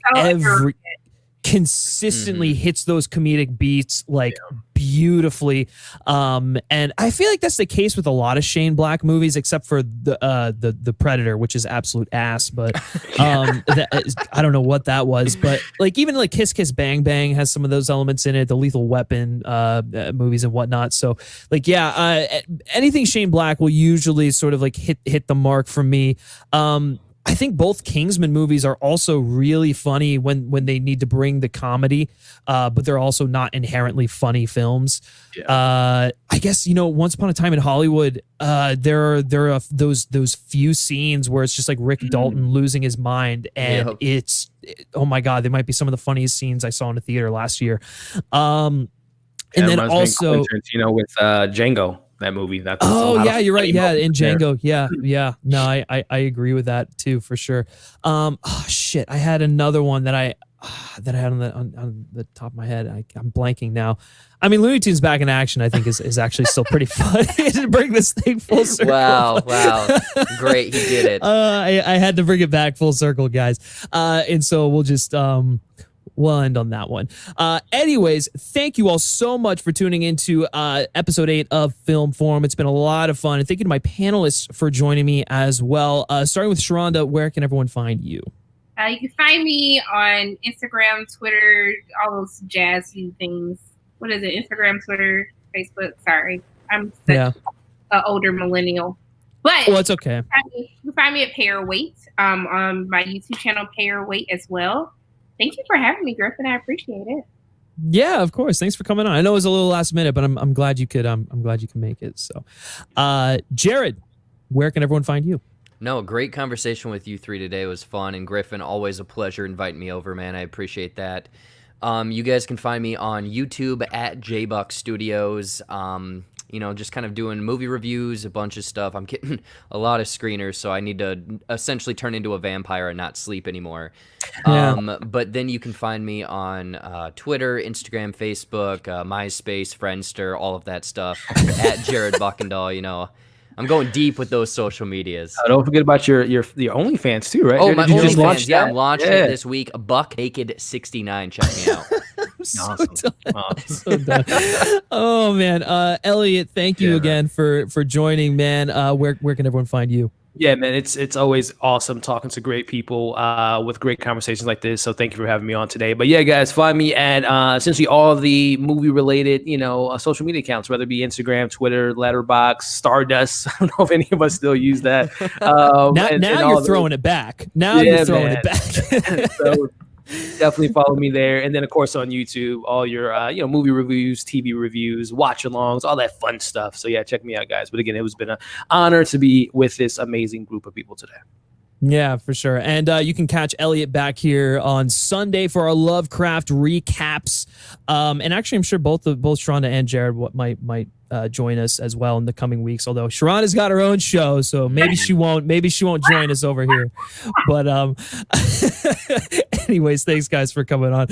consistently hits those comedic beats like beautifully. And I feel like that's the case with a lot of Shane Black movies, except for the Predator, which is absolute ass. But I don't know what that was. But like even like Kiss Kiss Bang Bang has some of those elements in it. The Lethal Weapon movies and whatnot. So like anything Shane Black will usually sort of like hit the mark for me. I think both Kingsman movies are also really funny when they need to bring the comedy, but they're also not inherently funny films. I guess, Once Upon a Time in Hollywood, there are those few scenes where it's just like Rick Dalton losing his mind, and oh my god, they might be some of the funniest scenes I saw in a theater last year. And then also with Django. That movie. You're right. Yeah, in Django. Yeah. No, I agree with that too, for sure. Shit, I had another one that I had on the top of my head. I'm blanking now. I mean, Looney Tunes Back in Action, I think is actually still pretty funny to bring this thing full circle. Wow, great, he did it. I had to bring it back full circle, guys. And so we'll just we'll end on that one. Anyways, thank you all so much for tuning into episode 8 of Film Forum. It's been a lot of fun. And thank you to my panelists for joining me as well. Starting with Sharonda, where can everyone find you? You can find me on Instagram, Twitter, all those jazzy things. What is it? Instagram, Twitter, Facebook. Sorry. I'm such an older millennial. But well, it's okay. You can find me at Pair Weight on my YouTube channel, Pair Weight as well. Thank you for having me, Griffin. I appreciate it. Yeah, of course. Thanks for coming on. I know it was a little last minute, but I'm glad you could. I'm glad you can make it. So, Jared, where can everyone find you? No, great conversation with you three today. It was fun, and Griffin, always a pleasure inviting me over, man. I appreciate that. You guys can find me on YouTube at JBuck Studios. Just kind of doing movie reviews, a bunch of stuff. I'm getting a lot of screeners, so I need to essentially turn into a vampire and not sleep anymore. Yeah. But then you can find me on Twitter, Instagram, Facebook, MySpace, Friendster, all of that stuff at Jared Buckendahl. I'm going deep with those social medias. Don't forget about your OnlyFans too, right? Oh, my Did you just launch OnlyFans. Yeah, that? I'm launching it this week. Buck Naked 69. Check me out. Awesome. So done. Oh man, Elliot, thank you again for joining, man. Where can everyone find you? Yeah, man, it's always awesome talking to great people with great conversations like this. So thank you for having me on today. But yeah, guys, find me at essentially all the movie related, social media accounts, whether it be Instagram, Twitter, Letterboxd, Stardust. I don't know if any of us still use that. Now you're throwing it back. Now you're throwing it back. So definitely follow me there, and then of course on YouTube, all your movie reviews, TV reviews, watch alongs, all that fun stuff. So yeah, check me out, guys. But again, it was been an honor to be with this amazing group of people today. Yeah, for sure. And you can catch Elliot back here on Sunday for our Lovecraft recaps. And actually, I'm sure both Sharonda and Jared might join us as well in the coming weeks. Although Sharonda's got her own show, so maybe she won't join us over here. But anyways, thanks guys for coming on.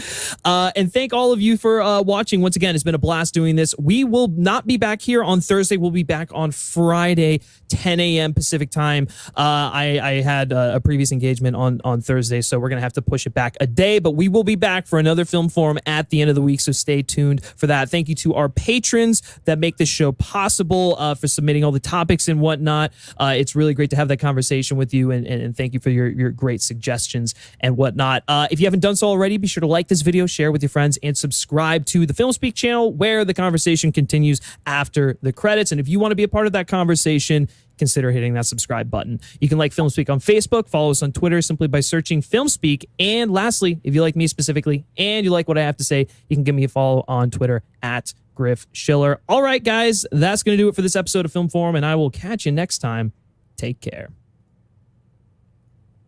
And thank all of you for watching. Once again, it's been a blast doing this. We will not be back here on Thursday. We'll be back on Friday, 10 a.m. Pacific time. I had a previous engagement on Thursday, so we're going to have to push it back a day, but we will be back for another Film Forum at the end of the week, so stay tuned for that. Thank you to our patrons that make this show possible, for submitting all the topics and whatnot. It's really great to have that conversation with you, and thank you for your great suggestions and whatnot. If you haven't done so already, be sure to like this video, share with your friends, and subscribe to the FilmSpeak channel, where the conversation continues after the credits. And if you want to be a part of that conversation, consider hitting that subscribe button. You can like FilmSpeak on Facebook, follow us on Twitter simply by searching FilmSpeak. And lastly, if you like me specifically and you like what I have to say, you can give me a follow on Twitter at Griff Schiller. All right, guys, that's going to do it for this episode of Film Forum, and I will catch you next time. Take care.